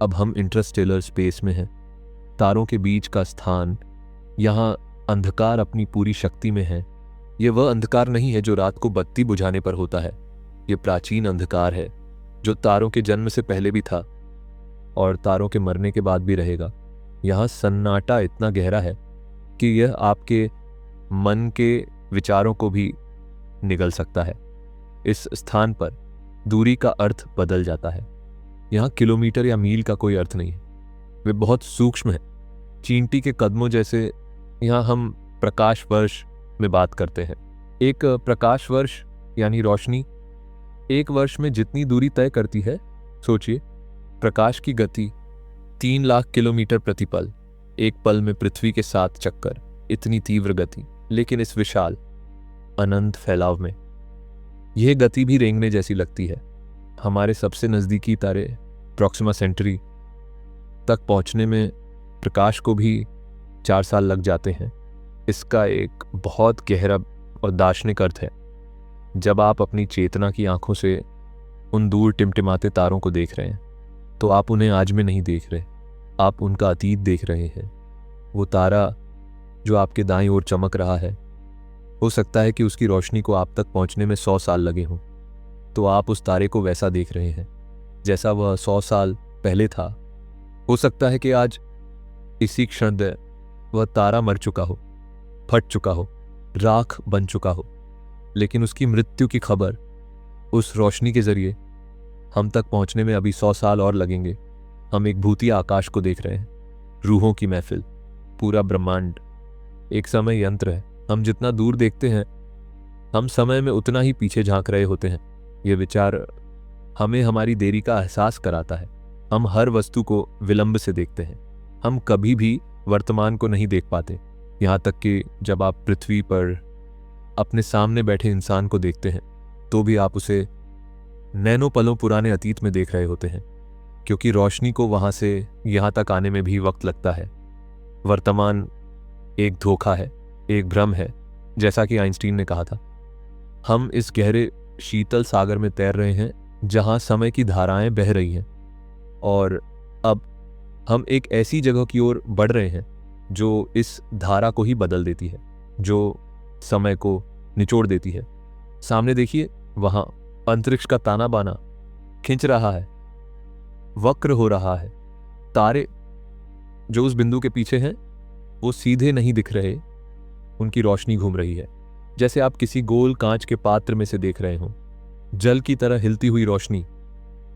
अब हम इंटरस्टेलर स्पेस में हैं, तारों के बीच का स्थान। यहाँ अंधकार अपनी पूरी शक्ति में है। ये वह अंधकार नहीं है जो रात को बत्ती बुझाने पर होता है। ये प्राचीन अंधकार है जो तारों के जन्म से पहले भी था और तारों के मरने के बाद भी रहेगा। यहाँ सन्नाटा इतना गहरा है कि यह आपके मन के विचारों को भी निगल सकता है। इस स्थान पर दूरी का अर्थ बदल जाता है। यहाँ किलोमीटर या मील का कोई अर्थ नहीं है, वे बहुत सूक्ष्म है, चींटी के कदमों जैसे। यहाँ हम प्रकाश वर्ष में बात करते हैं। एक प्रकाश वर्ष यानी रोशनी एक वर्ष में जितनी दूरी तय करती है, सोचिए, प्रकाश की गति 3 लाख किलोमीटर प्रति पल। एक पल में पृथ्वी के 7 चक्कर। इतनी तीव्र गति, लेकिन इस विशाल अनंत फैलाव में यह गति भी रेंगने जैसी लगती है। हमारे सबसे नज़दीकी तारे प्रॉक्सिमा सेंटरी तक पहुंचने में प्रकाश को भी 4 साल लग जाते हैं। इसका एक बहुत गहरा और दार्शनिक अर्थ है। जब आप अपनी चेतना की आंखों से उन दूर टिमटिमाते तारों को देख रहे हैं तो आप उन्हें आज में नहीं देख रहे, आप उनका अतीत देख रहे हैं। वो तारा जो आपके दाईं ओर चमक रहा है हो सकता है कि उसकी रोशनी को आप तक पहुंचने में 100 साल लगे हों, तो आप उस तारे को वैसा देख रहे हैं जैसा वह 100 साल पहले था। हो सकता है कि आज इसी क्षण वह तारा मर चुका हो, फट चुका हो, राख बन चुका हो, लेकिन उसकी मृत्यु की खबर उस रोशनी के जरिए हम तक पहुंचने में अभी 100 साल और लगेंगे। हम एक भूतिया आकाश को देख रहे हैं, रूहों की महफिल, पूरा ब्रह्मांड एक समय यंत्र है। हम जितना दूर देखते हैं, हम समय में उतना ही पीछे झांक रहे होते हैं। यह विचार हमें हमारी देरी का एहसास कराता है। हम हर वस्तु को विलंब से देखते हैं। हम कभी भी वर्तमान को नहीं देख पाते, यहाँ तक कि जब आप पृथ्वी पर अपने सामने बैठे इंसान को देखते हैं तो भी आप उसे नैनो पलों पुराने अतीत में देख रहे होते हैं, क्योंकि रोशनी को वहां से यहाँ तक आने में भी वक्त लगता है। वर्तमान एक धोखा है, एक भ्रम है, जैसा कि आइंस्टीन ने कहा था। हम इस गहरे शीतल सागर में तैर रहे हैं जहां समय की धाराएं बह रही हैं, और अब हम एक ऐसी जगह की ओर बढ़ रहे हैं जो इस धारा को ही बदल देती है, जो समय को निचोड़ देती है। सामने देखिए, वहां अंतरिक्ष का ताना बाना खिंच रहा है, वक्र हो रहा है। तारे जो उस बिंदु के पीछे हैं वो सीधे नहीं दिख रहे, उनकी रोशनी घूम रही है, जैसे आप किसी गोल कांच के पात्र में से देख रहे हों, जल की तरह हिलती हुई रोशनी।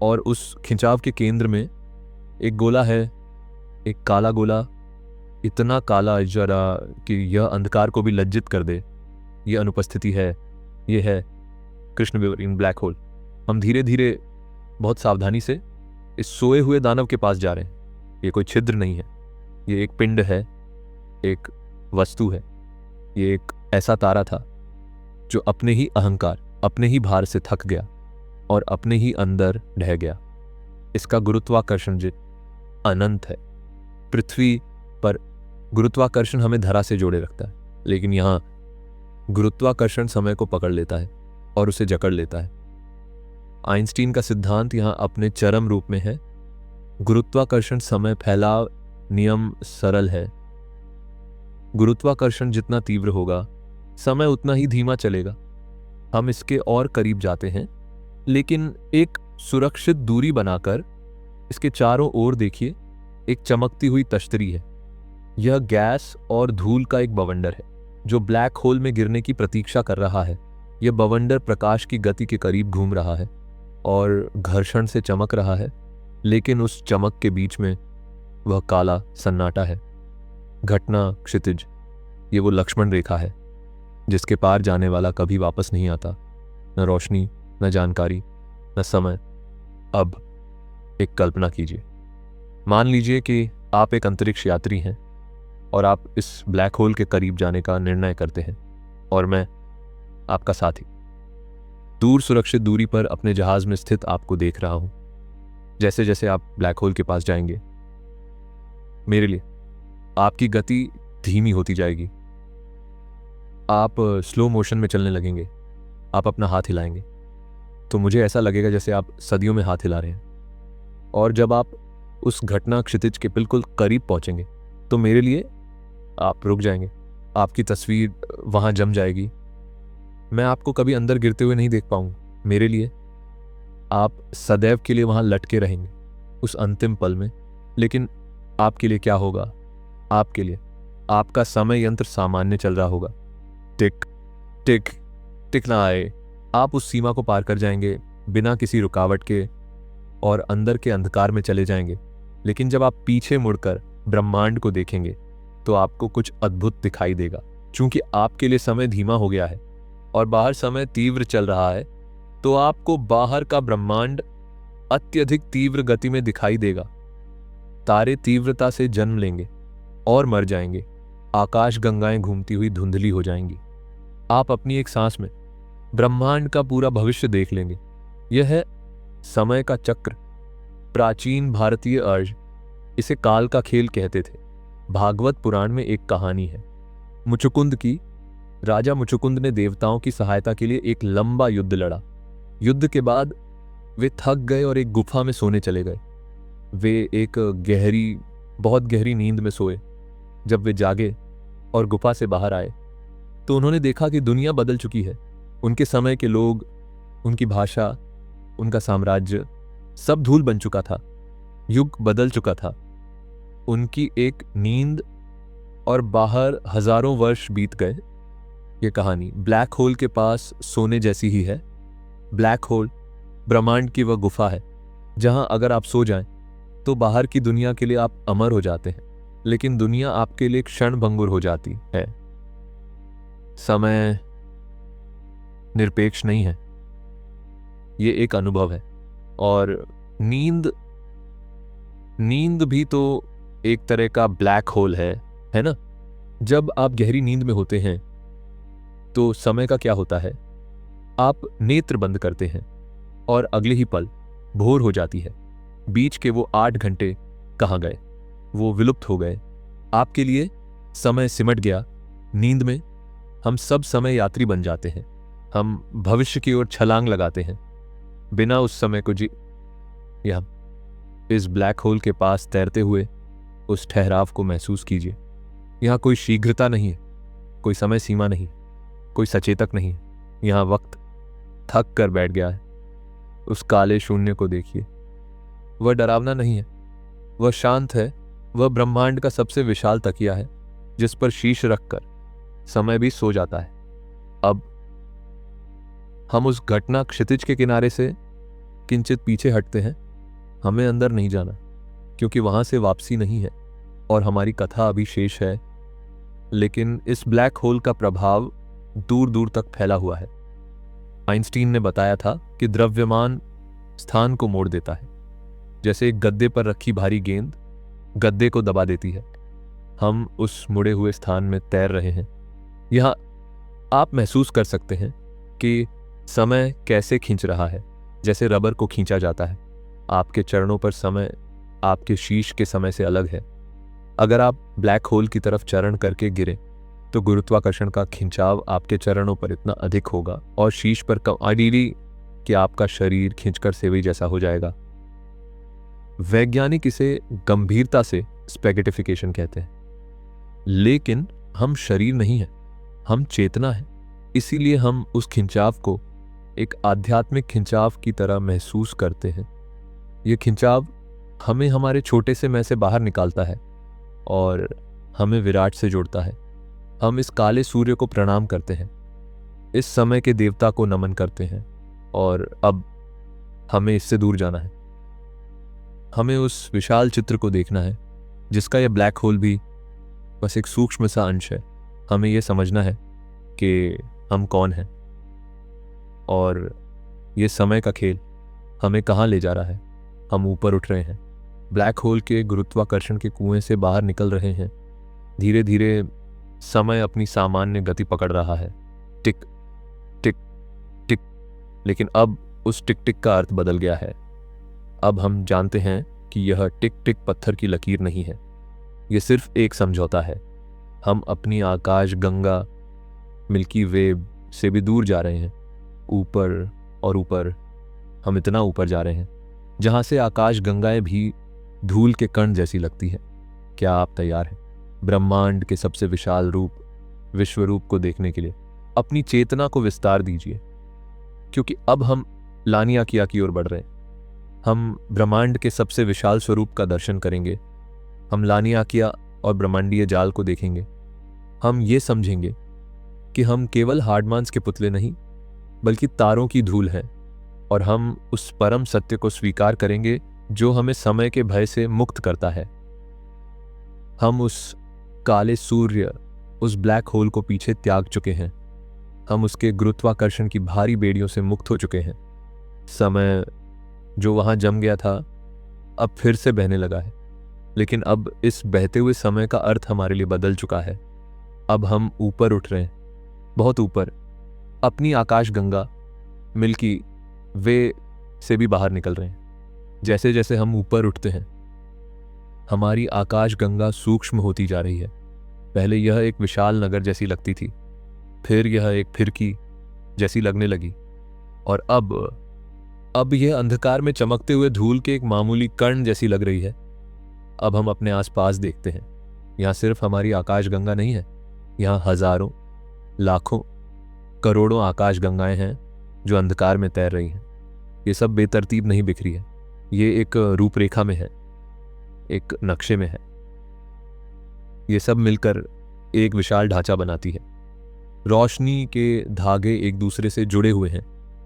और उस खिंचाव के केंद्र में एक गोला है, एक काला गोला, इतना काला जरा कि यह अंधकार को भी लज्जित कर दे। यह अनुपस्थिति है, यह है कृष्ण विवरण ब्लैक होल। हम धीरे धीरे बहुत सावधानी से इस सोए हुए दानव के पास जा रहे हैं। ये कोई छिद्र नहीं है, ये एक पिंड है, एक वस्तु है। ये एक ऐसा तारा था जो अपने ही अहंकार, अपने ही भार से थक गया और अपने ही अंदर ढह गया। इसका गुरुत्वाकर्षण जो अनंत है। पृथ्वी पर गुरुत्वाकर्षण हमें धरा से जोड़े रखता है, लेकिन यहाँ गुरुत्वाकर्षण समय को पकड़ लेता है और उसे जकड़ लेता है। आइंस्टीन का सिद्धांत यहाँ अपने चरम रूप में है। गुरुत्वाकर्षण समय फैलाव नियम सरल है। गुरुत्वाकर्षण जितना तीव्र होगा, समय उतना ही धीमा चलेगा। हम इसके और करीब जाते हैं, लेकिन एक सुरक्षित दूरी बनाकर इसके चारों ओर देखिए, एक चमकती हुई तश्तरी है। यह गैस और धूल का एक बवंडर है जो ब्लैक होल में गिरने की प्रतीक्षा कर रहा है। यह बवंडर प्रकाश की गति के करीब घूम रहा है और घर्षण से चमक रहा है, लेकिन उस चमक के बीच में वह काला सन्नाटा है। घटना क्षितिज, ये वो लक्ष्मण रेखा है जिसके पार जाने वाला कभी वापस नहीं आता। न रोशनी, न जानकारी, न समय। अब एक कल्पना कीजिए, मान लीजिए कि आप एक अंतरिक्ष यात्री हैं और आप इस ब्लैक होल के करीब जाने का निर्णय करते हैं, और मैं आपका साथी दूर सुरक्षित दूरी पर अपने जहाज में स्थित आपको देख रहा हूं। जैसे जैसे आप ब्लैक होल के पास जाएंगे, मेरे लिए आपकी गति धीमी होती जाएगी। आप स्लो मोशन में चलने लगेंगे। आप अपना हाथ हिलाएंगे तो मुझे ऐसा लगेगा जैसे आप सदियों में हाथ हिला रहे हैं। और जब आप उस घटना क्षितिज के बिल्कुल करीब पहुंचेंगे तो मेरे लिए आप रुक जाएंगे। आपकी तस्वीर वहां जम जाएगी। मैं आपको कभी अंदर गिरते हुए नहीं देख पाऊंगा। मेरे लिए आप सदैव के लिए वहां लटके रहेंगे उस अंतिम पल में। लेकिन आपके लिए क्या होगा? आपके लिए आपका समय यंत्र सामान्य चल रहा होगा। टिक टिक टिक ना आए, आप उस सीमा को पार कर जाएंगे बिना किसी रुकावट के और अंदर के अंधकार में चले जाएंगे। लेकिन जब आप पीछे मुड़कर ब्रह्मांड को देखेंगे तो आपको कुछ अद्भुत दिखाई देगा। चूंकि आपके लिए समय धीमा हो गया है और बाहर समय तीव्र चल रहा है, तो आपको बाहर का ब्रह्मांड अत्यधिक तीव्र गति में दिखाई देगा। तारे तीव्रता से जन्म लेंगे और मर जाएंगे। आकाश गंगाएं घूमती हुई धुंधली हो जाएंगी। आप अपनी एक सांस में ब्रह्मांड का पूरा भविष्य देख लेंगे। यह है समय का चक्र। प्राचीन भारतीय अर्ज इसे काल का खेल कहते थे। भागवत पुराण में एक कहानी है मुचुकुंद की। राजा मुचुकुंद ने देवताओं की सहायता के लिए एक लंबा युद्ध लड़ा। युद्ध के बाद वे थक गए और एक गुफा में सोने चले गए। वे एक बहुत गहरी नींद में सोए। जब वे जागे और गुफा से बाहर आए तो उन्होंने देखा कि दुनिया बदल चुकी है। उनके समय के लोग, उनकी भाषा, उनका साम्राज्य सब धूल बन चुका था। युग बदल चुका था। उनकी एक नींद और बाहर हजारों वर्ष बीत गए। ये कहानी ब्लैक होल के पास सोने जैसी ही है। ब्लैक होल ब्रह्मांड की वह गुफा है जहां अगर आप सो जाएं तो बाहर की दुनिया के लिए आप अमर हो जाते हैं, लेकिन दुनिया आपके लिए क्षण भंगुर हो जाती है। समय निरपेक्ष नहीं है, ये एक अनुभव है। और नींद भी तो एक तरह का ब्लैक होल है ना। जब आप गहरी नींद में होते हैं तो समय का क्या होता है, आप नेत्र बंद करते हैं और अगले ही पल भोर हो जाती है। बीच के वो 8 घंटे कहाँ गए, वो विलुप्त हो गए। आपके लिए समय सिमट गया। नींद में हम सब समय यात्री बन जाते हैं। हम भविष्य की ओर छलांग लगाते हैं बिना उस समय को या इस ब्लैक होल के पास तैरते हुए उस ठहराव को महसूस कीजिए। यहाँ कोई शीघ्रता नहीं है, कोई समय सीमा नहीं, कोई सचेतक नहीं है। यहाँ वक्त थक कर बैठ गया है। उस काले शून्य को देखिए। वह डरावना नहीं है, वह शांत है। वह ब्रह्मांड का सबसे विशाल तकिया है जिस पर शीश रखकर समय भी सो जाता है। अब हम उस घटना क्षितिज के किनारे से किंचित पीछे हटते हैं। हमें अंदर नहीं जाना क्योंकि वहां से वापसी नहीं है और हमारी कथा अभी शेष है। लेकिन इस ब्लैक होल का प्रभाव दूर दूर तक फैला हुआ है। आइंस्टीन ने बताया था कि द्रव्यमान स्थान को मोड़ देता है, जैसे एक गद्दे पर रखी भारी गेंद गद्दे को दबा देती है। हम उस मुड़े हुए स्थान में तैर रहे हैं। यहां आप महसूस कर सकते हैं कि समय कैसे खींच रहा है, जैसे रबर को खींचा जाता है। आपके चरणों पर समय आपके शीश के समय से अलग है। अगर आप ब्लैक होल की तरफ चरण करके गिरे तो गुरुत्वाकर्षण का खिंचाव आपके चरणों पर इतना अधिक होगा और शीश पर कम आडीडी कि आपका शरीर खींचकर सेवी जैसा हो जाएगा। वैज्ञानिक इसे गंभीरता से स्पेगेटिफिकेशन कहते हैं। लेकिन हम शरीर नहीं है, हम चेतना है। इसीलिए हम उस खिंचाव को एक आध्यात्मिक खिंचाव की तरह महसूस करते हैं। यह खिंचाव हमें हमारे छोटे से मैं से बाहर निकालता है और हमें विराट से जोड़ता है। हम इस काले सूर्य को प्रणाम करते हैं, इस समय के देवता को नमन करते हैं और अब हमें इससे दूर जाना है। हमें उस विशाल चित्र को देखना है जिसका यह ब्लैक होल भी बस एक सूक्ष्म सा अंश है। हमें यह समझना है कि हम कौन हैं और ये समय का खेल हमें कहाँ ले जा रहा है। हम ऊपर उठ रहे हैं, ब्लैक होल के गुरुत्वाकर्षण के कुएं से बाहर निकल रहे हैं। धीरे धीरे समय अपनी सामान्य गति पकड़ रहा है। टिक टिक टिक। लेकिन अब उस टिक टिक का अर्थ बदल गया है। अब हम जानते हैं कि यह टिक टिक पत्थर की लकीर नहीं है, यह सिर्फ एक समझौता है। हम अपनी आकाश गंगा मिल्की वे से भी दूर जा रहे हैं। ऊपर और ऊपर, हम इतना ऊपर जा रहे हैं जहां से आकाश गंगाएं भी धूल के कण जैसी लगती है। क्या आप तैयार हैं ब्रह्मांड के सबसे विशाल रूप, विश्व रूप को देखने के लिए? अपनी चेतना को विस्तार दीजिए, क्योंकि अब हम लानियाकिया की ओर बढ़ रहे हैं। हम ब्रह्मांड के सबसे विशाल स्वरूप का दर्शन करेंगे। हम लानियाकिया और ब्रह्मांडीय जाल को देखेंगे। हम ये समझेंगे कि हम केवल हार्डमांस के पुतले नहीं, बल्कि तारों की धूल हैं, और हम उस परम सत्य को स्वीकार करेंगे जो हमें समय के भय से मुक्त करता है। हम उस काले सूर्य, उस ब्लैक होल को पीछे त्याग चुके हैं। हम उसके गुरुत्वाकर्षण की भारी बेड़ियों से मुक्त हो चुके हैं। समय जो वहां जम गया था अब फिर से बहने लगा है, लेकिन अब इस बहते हुए समय का अर्थ हमारे लिए बदल चुका है। अब हम ऊपर उठ रहे हैं, बहुत ऊपर, अपनी आकाश गंगा मिल्की वे से भी बाहर निकल रहे हैं। जैसे जैसे हम ऊपर उठते हैं, हमारी आकाश गंगा सूक्ष्म होती जा रही है। पहले यह एक विशाल नगर जैसी लगती थी, फिर यह एक फिरकी जैसी लगने लगी, और अब यह अंधकार में चमकते हुए धूल के एक मामूली कण जैसी लग रही है। अब हम अपने आसपास देखते हैं। यहाँ सिर्फ हमारी आकाश गंगा नहीं है, यहाँ हजारों, लाखों करोड़ों आकाश गंगाएं हैं जो अंधकार में तैर रही हैं। ये सब बेतरतीब नहीं बिखरी है, ये एक रूपरेखा में है, एक नक्शे में है। ये सब मिलकर एक विशाल ढांचा बनाती है। रोशनी के धागे एक दूसरे से जुड़े हुए हैं,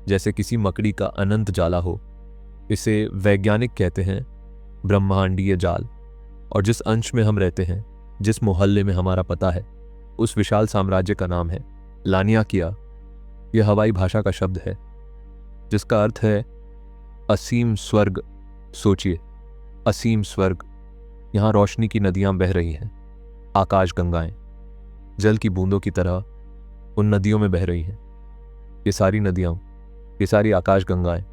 जैसे किसी मकड़ी का अनंत जाला हो। इसे वैज्ञानिक कहते हैं ब्रह्मांडीय जाल। और जिस अंश में हम रहते हैं, जिस मोहल्ले में हमारा पता है, उस विशाल साम्राज्य का नाम है लानियाकिया। यह हवाई भाषा का शब्द है जिसका अर्थ है असीम स्वर्ग। सोचिए, असीम स्वर्ग। यहाँ रोशनी की नदियां बह रही हैं, आकाश गंगाएं जल की बूंदों की तरह उन नदियों में बह रही हैं। ये सारी नदियां, ये सारी आकाश गंगाएं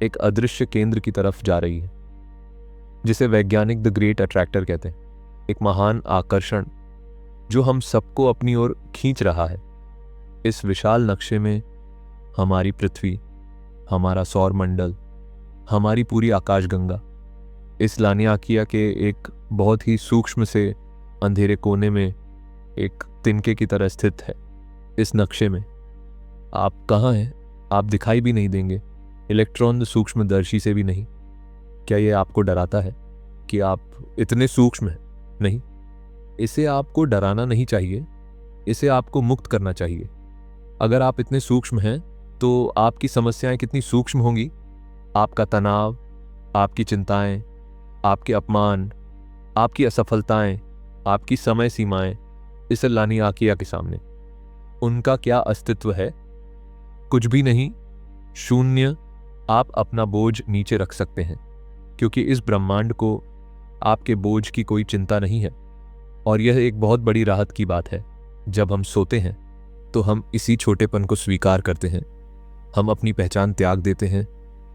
एक अदृश्य केंद्र की तरफ जा रही है, जिसे वैज्ञानिक द ग्रेट अट्रैक्टर कहते हैं। एक महान आकर्षण जो हम सबको अपनी ओर खींच रहा है। इस विशाल नक्शे में हमारी पृथ्वी, हमारा सौर मंडल, हमारी पूरी आकाशगंगा इस लानियाकिया के एक बहुत ही सूक्ष्म से अंधेरे कोने में एक तिनके की तरह स्थित है। इस नक्शे में आप कहाँ हैं? आप दिखाई भी नहीं देंगे, इलेक्ट्रॉन सूक्ष्मदर्शी से भी नहीं। क्या ये आपको डराता है कि आप इतने सूक्ष्म हैं? नहीं, इसे आपको डराना नहीं चाहिए, इसे आपको मुक्त करना चाहिए। अगर आप इतने सूक्ष्म हैं तो आपकी समस्याएं कितनी सूक्ष्म होंगी। आपका तनाव, आपकी चिंताएं, आपके अपमान, आपकी असफलताएं, आपकी समय सीमाएं इस लानियाकिया के सामने उनका क्या अस्तित्व है? कुछ भी नहीं, शून्य। आप अपना बोझ नीचे रख सकते हैं, क्योंकि इस ब्रह्मांड को आपके बोझ की कोई चिंता नहीं है। और यह एक बहुत बड़ी राहत की बात है। जब हम सोते हैं तो हम इसी छोटेपन को स्वीकार करते हैं। हम अपनी पहचान त्याग देते हैं,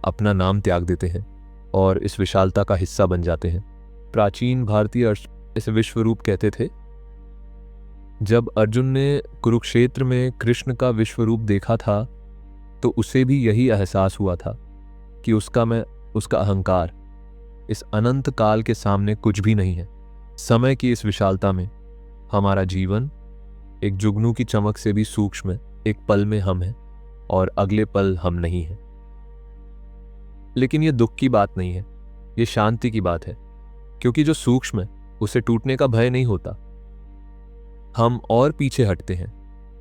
अपना नाम त्याग देते हैं और इस विशालता का हिस्सा बन जाते हैं। प्राचीन भारतीय इसे विश्वरूप कहते थे। जब अर्जुन ने कुरुक्षेत्र में कृष्ण का विश्वरूप देखा था तो उसे भी यही एहसास हुआ था कि उसका अहंकार इस अनंत काल के सामने कुछ भी नहीं है। समय की इस विशालता में हमारा जीवन एक जुगनू की चमक से भी सूक्ष्म है। एक पल में हम हैं और अगले पल हम नहीं हैं। लेकिन यह दुख की बात नहीं है, यह शांति की बात है, क्योंकि जो सूक्ष्म है उसे टूटने का भय नहीं होता। हम और पीछे हटते हैं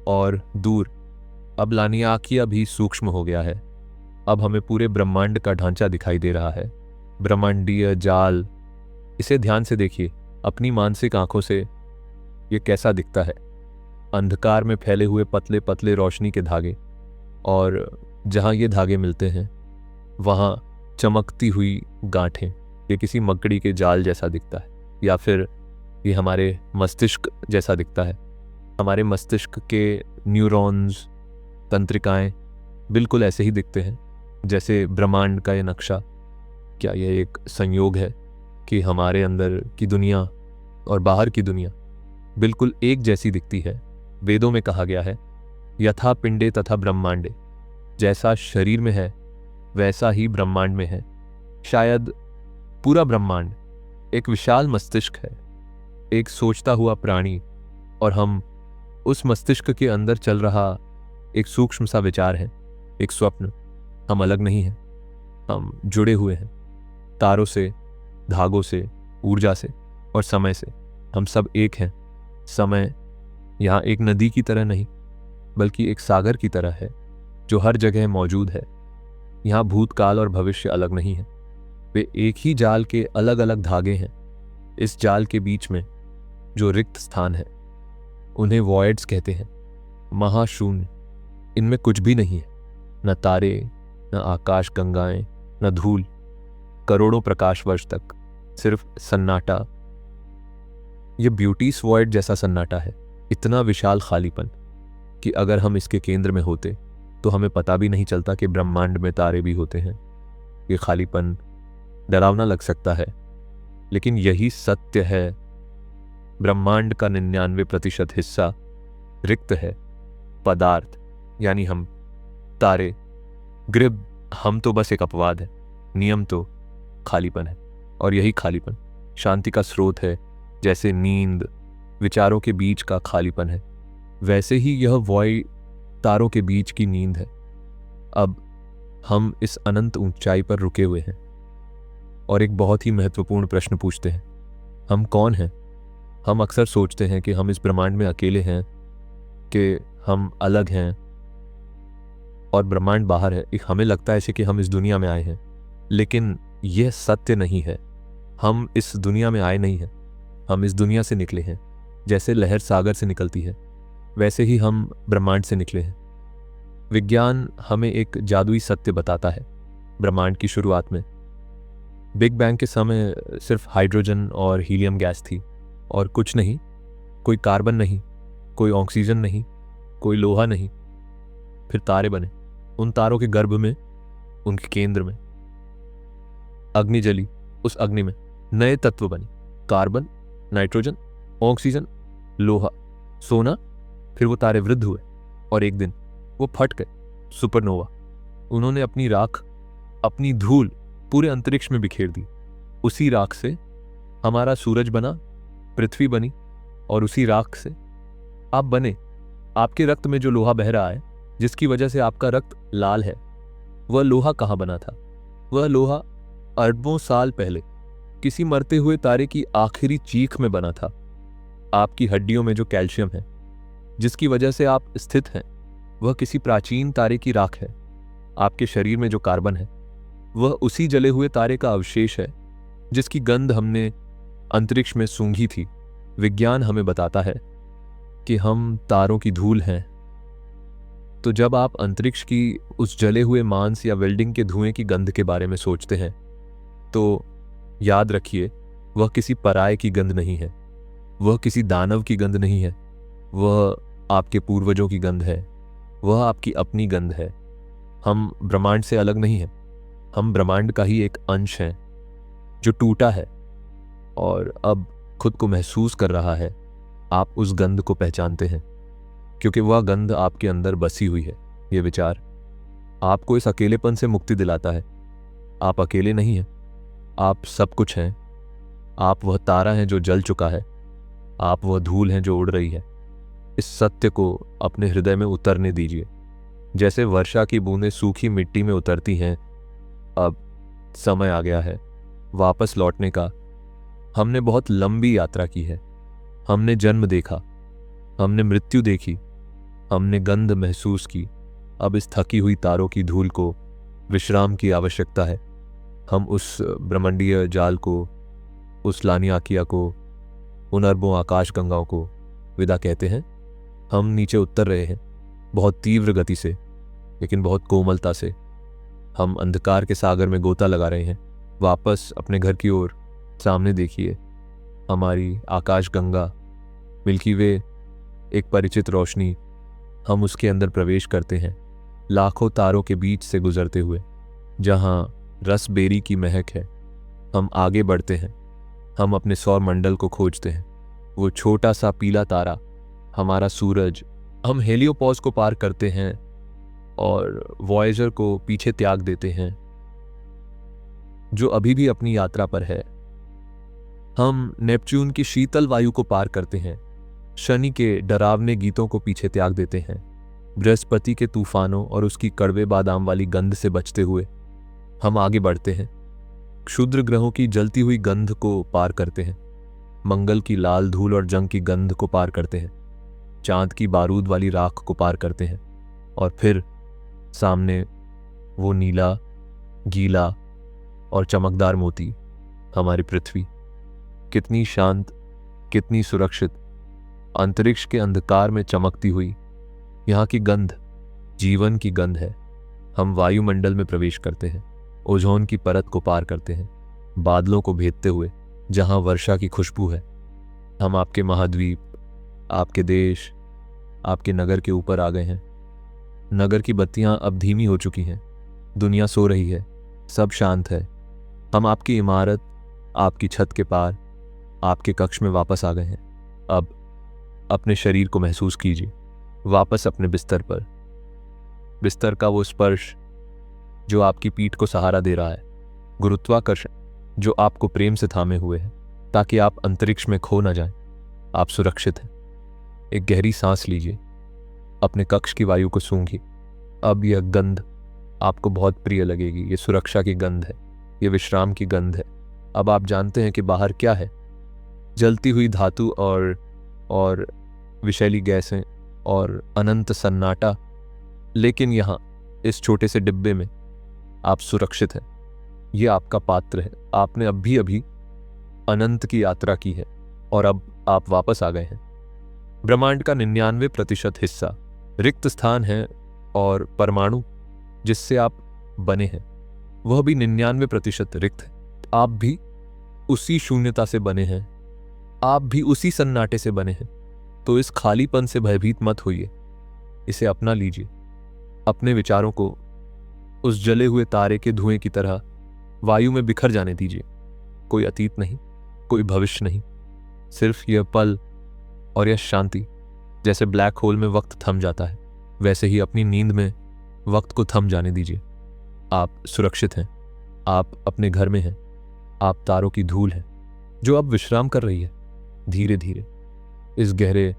और दूर। अब लानियाकिया भी सूक्ष्म हो गया है। अब हमें पूरे ब्रह्मांड का ढांचा दिखाई दे रहा है, ब्रह्मांडीय जाल। इसे ध्यान से देखिए, अपनी मानसिक आंखों से ये कैसा दिखता है। अंधकार में फैले हुए पतले पतले रोशनी के धागे, और जहां ये धागे मिलते हैं वहां चमकती हुई गांठें। ये किसी मकड़ी के जाल जैसा दिखता है, या फिर ये हमारे मस्तिष्क जैसा दिखता है। हमारे मस्तिष्क के न्यूरॉन्स, तंत्रिकाएं बिल्कुल ऐसे ही दिखते हैं जैसे ब्रह्मांड का ये नक्शा। क्या यह एक संयोग है कि हमारे अंदर की दुनिया और बाहर की दुनिया बिल्कुल एक जैसी दिखती है? वेदों में कहा गया है, यथा पिंडे तथा ब्रह्मांडे। जैसा शरीर में है वैसा ही ब्रह्मांड में है। शायद पूरा ब्रह्मांड एक विशाल मस्तिष्क है, एक सोचता हुआ प्राणी, और हम उस मस्तिष्क के अंदर चल रहा एक सूक्ष्म सा विचार है, एक स्वप्न। हम अलग नहीं हैं, हम जुड़े हुए हैं तारों से, धागों से, ऊर्जा से और समय से। हम सब एक हैं। समय यहाँ एक नदी की तरह नहीं, बल्कि एक सागर की तरह है जो हर जगह मौजूद है। यहाँ भूतकाल और भविष्य अलग नहीं है, वे एक ही जाल के अलग अलग धागे हैं। इस जाल के बीच में जो रिक्त स्थान है उन्हें वॉइड्स कहते हैं, महाशून्य। इनमें कुछ भी नहीं है, न तारे, न आकाश गंगाएं, न धूल। करोड़ों प्रकाश वर्ष तक सिर्फ सन्नाटा। यह ब्यूटीज वॉइड जैसा सन्नाटा है, इतना विशाल खालीपन कि अगर हम इसके केंद्र में होते तो हमें पता भी नहीं चलता कि ब्रह्मांड में तारे भी होते हैं। ये खालीपन डरावना लग सकता है, लेकिन यही सत्य है। ब्रह्मांड का 99% हिस्सा रिक्त है। पदार्थ यानी हम, तारे, ग्रिब, हम तो बस एक अपवाद है। नियम तो खालीपन है, और यही खालीपन शांति का स्रोत है। जैसे नींद विचारों के बीच का खालीपन है, वैसे ही यह वॉइड तारों के बीच की नींद है। अब हम इस अनंत ऊंचाई पर रुके हुए हैं और एक बहुत ही महत्वपूर्ण प्रश्न पूछते हैं, हम कौन हैं? हम अक्सर सोचते हैं कि हम इस ब्रह्मांड में अकेले हैं, कि हम अलग हैं और ब्रह्मांड बाहर है। हमें लगता है ऐसे कि हम इस दुनिया में आए हैं, लेकिन यह सत्य नहीं है। हम इस दुनिया में आए नहीं हैं, हम इस दुनिया से निकले हैं। जैसे लहर सागर से निकलती है, वैसे ही हम ब्रह्मांड से निकले हैं। विज्ञान हमें एक जादुई सत्य बताता है। ब्रह्मांड की शुरुआत में बिग बैंग के समय सिर्फ हाइड्रोजन और हीलियम गैस थी और कुछ नहीं, कोई कार्बन नहीं, कोई ऑक्सीजन नहीं, कोई लोहा नहीं। फिर तारे बने। उन तारों के गर्भ में, उनके केंद्र में अग्नि जली। उस अग्नि में नए तत्व बने, कार्बन, नाइट्रोजन, ऑक्सीजन, लोहा, सोना। फिर वो तारे वृद्ध हुए और एक दिन वो फट गए, सुपरनोवा। उन्होंने अपनी राख, अपनी धूल पूरे अंतरिक्ष में बिखेर दी। उसी राख से हमारा सूरज बना, पृथ्वी बनी, और उसी राख से आप बने। आपके रक्त में जो लोहा बह रहा है, जिसकी वजह से आपका रक्त लाल है, वह लोहा कहाँ बना था? वह लोहा अरबों साल पहले किसी मरते हुए तारे की आखिरी चीख में बना था। आपकी हड्डियों में जो कैल्शियम है, जिसकी वजह से आप स्थित हैं, वह किसी प्राचीन तारे की राख है। आपके शरीर में जो कार्बन है, वह उसी जले हुए तारे का अवशेष है जिसकी गंध हमने अंतरिक्ष में सूंघी थी। विज्ञान हमें बताता है कि हम तारों की धूल हैं। तो जब आप अंतरिक्ष की उस जले हुए मांस या वेल्डिंग के धुएं की गंध के बारे में सोचते हैं, तो याद रखिए, वह किसी पराये की गंध नहीं है, वह किसी दानव की गंध नहीं है, वह आपके पूर्वजों की गंध है, वह आपकी अपनी गंध है। हम ब्रह्मांड से अलग नहीं हैं, हम ब्रह्मांड का ही एक अंश हैं जो टूटा है और अब खुद को महसूस कर रहा है। आप उस गंध को पहचानते हैं क्योंकि वह गंध आपके अंदर बसी हुई है। ये विचार आपको इस अकेलेपन से मुक्ति दिलाता है। आप अकेले नहीं हैं, आप सब कुछ हैं। आप वह तारा हैं जो जल चुका है, आप वह धूल हैं जो उड़ रही है। इस सत्य को अपने हृदय में उतरने दीजिए। जैसे वर्षा की बूंदें सूखी मिट्टी में उतरती हैं, अब समय आ गया है वापस लौटने का। हमने बहुत लंबी यात्रा की है। हमने जन्म देखा, हमने मृत्यु देखी, हमने गंध महसूस की। अब इस थकी हुई तारों की धूल को विश्राम की आवश्यकता है। हम उस ब्रह्मांडीय जाल को, उस लानियाकिया को, उन अरबों आकाश गंगाओं को विदा कहते हैं। हम नीचे उतर रहे हैं, बहुत तीव्र गति से, लेकिन बहुत कोमलता से। हम अंधकार के सागर में गोता लगा रहे हैं, वापस अपने घर की ओर। सामने देखिए, हमारी आकाश गंगा, मिल्की वे, एक परिचित रोशनी। हम उसके अंदर प्रवेश करते हैं, लाखों तारों के बीच से गुजरते हुए, जहां रसबेरी की महक है। हम आगे बढ़ते हैं, हम अपने सौर मंडल को खोजते हैं। वो छोटा सा पीला तारा, हमारा सूरज। हम हेलियोपॉज को पार करते हैं और वॉयेजर को पीछे त्याग देते हैं, जो अभी भी अपनी यात्रा पर है। हम नेपच्यून की शीतल वायु को पार करते हैं, शनि के डरावने गीतों को पीछे त्याग देते हैं, बृहस्पति के तूफानों और उसकी कड़वे बादाम वाली गंध से बचते हुए हम आगे बढ़ते हैं। क्षुद्र ग्रहों की जलती हुई गंध को पार करते हैं, मंगल की लाल धूल और जंग की गंध को पार करते हैं, चांद की बारूद वाली राख को पार करते हैं, और फिर सामने वो नीला, गीला और चमकदार मोती, हमारी पृथ्वी। कितनी शांत, कितनी सुरक्षित, अंतरिक्ष के अंधकार में चमकती हुई यहाँ की गंध जीवन की गंध है। हम वायुमंडल में प्रवेश करते हैं, ओजोन की परत को पार करते हैं, बादलों को भेदते हुए जहां वर्षा की खुशबू है। हम आपके महाद्वीप, आपके देश, आपके नगर के ऊपर आ गए हैं। नगर की बत्तियां अब धीमी हो चुकी हैं, दुनिया सो रही है, सब शांत है। हम आपकी इमारत, आपकी छत के पार, आपके कक्ष में वापस आ गए हैं। अब अपने शरीर को महसूस कीजिए, वापस अपने बिस्तर पर। बिस्तर का वो स्पर्श जो आपकी पीठ को सहारा दे रहा है, गुरुत्वाकर्षण जो आपको प्रेम से थामे हुए है ताकि आप अंतरिक्ष में खो ना जाएं। आप सुरक्षित हैं। एक गहरी सांस लीजिए अपने कक्ष की वायु को सूंघिए। अब यह गंध आपको बहुत प्रिय लगेगी। ये सुरक्षा की गंध है, ये विश्राम की गंध है। अब आप जानते हैं कि बाहर क्या है, जलती हुई धातु और विषैली गैसें और अनंत सन्नाटा। लेकिन यहाँ इस छोटे से डिब्बे में आप सुरक्षित हैं। ये आपका पात्र है। आपने अभी अभी अनंत की यात्रा की है और अब आप वापस आ गए हैं। ब्रह्मांड का 99% हिस्सा रिक्त स्थान है और परमाणु जिससे आप बने हैं वह भी 99% रिक्त है। आप भी उसी शून्यता से बने हैं, आप भी उसी सन्नाटे से बने हैं। तो इस खालीपन से भयभीत मत होइए, इसे अपना लीजिए। अपने विचारों को उस जले हुए तारे के धुएं की तरह वायु में बिखर जाने दीजिए। कोई अतीत नहीं, कोई भविष्य नहीं, सिर्फ यह पल और यह शांति। जैसे ब्लैक होल में वक्त थम जाता है, वैसे ही अपनी नींद में वक्त को थम जाने दीजिए। आप सुरक्षित हैं, आप अपने घर में हैं, आप तारों की धूल हैं जो अब विश्राम कर रही है। धीरे धीरे इस गहरे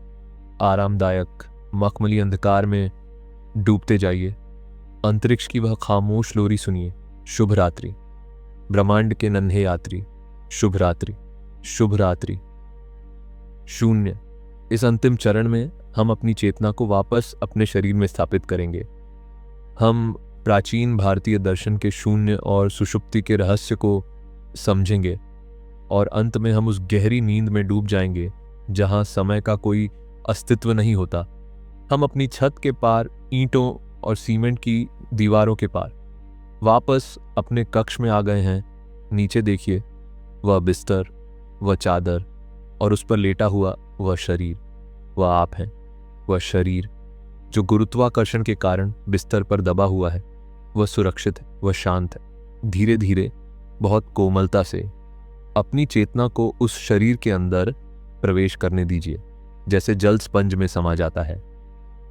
आरामदायक मखमली अंधकार में डूबते जाइए। अंतरिक्ष की वह खामोश लोरी सुनिए। शुभ रात्रि ब्रह्मांड के नन्हे यात्री, शुभ रात्रि, शुभ रात्रि। शून्य। इस अंतिम चरण में हम अपनी चेतना को वापस अपने शरीर में स्थापित करेंगे। हम प्राचीन भारतीय दर्शन के शून्य और सुषुप्ति के रहस्य को समझेंगे और अंत में हम उस गहरी नींद में डूब जाएंगे जहां समय का कोई अस्तित्व नहीं होता। हम अपनी छत के पार, ईंटों और सीमेंट की दीवारों के पार वापस अपने कक्ष में आ गए हैं। नीचे देखिए, वह बिस्तर, वह चादर और उस पर लेटा हुआ वह शरीर, वह आप हैं। वह शरीर जो गुरुत्वाकर्षण के कारण बिस्तर पर दबा हुआ है, वह सुरक्षित है, वह शांत है। धीरे धीरे, बहुत कोमलता से अपनी चेतना को उस शरीर के अंदर प्रवेश करने दीजिए। जैसे जल स्पंज में समा जाता है,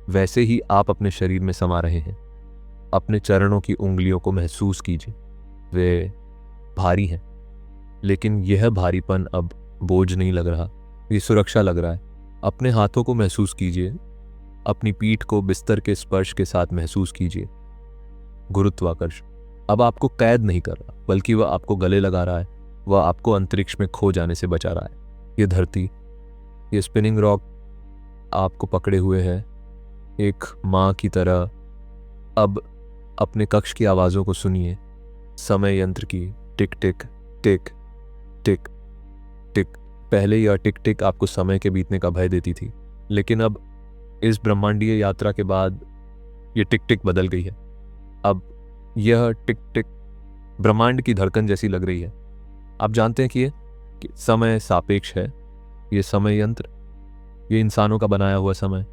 वैसे ही आप अपने शरीर में समा रहे हैं। अपने चरणों की उंगलियों को महसूस कीजिए, वे भारी हैं, लेकिन यह भारीपन अब बोझ नहीं लग रहा, ये सुरक्षा लग रहा है। अपने हाथों को महसूस कीजिए, अपनी पीठ को बिस्तर के स्पर्श के साथ महसूस कीजिए। गुरुत्वाकर्षण अब आपको कैद नहीं कर रहा, बल्कि वह आपको गले लगा रहा है, वह आपको अंतरिक्ष में खो जाने से बचा रहा है। ये धरती, ये स्पिनिंग रॉक आपको पकड़े हुए है एक माँ की तरह। अब अपने कक्ष की आवाज़ों को सुनिए, समय यंत्र की टिक टिक टिक टिक टिक। पहले यह टिक टिक आपको समय के बीतने का भय देती थी, लेकिन अब इस ब्रह्मांडीय यात्रा के बाद यह टिक टिक बदल गई है। अब यह टिक टिक ब्रह्मांड की धड़कन जैसी लग रही है। आप जानते हैं कि समय सापेक्ष है। ये समय यंत्र, ये इंसानों का बनाया हुआ समय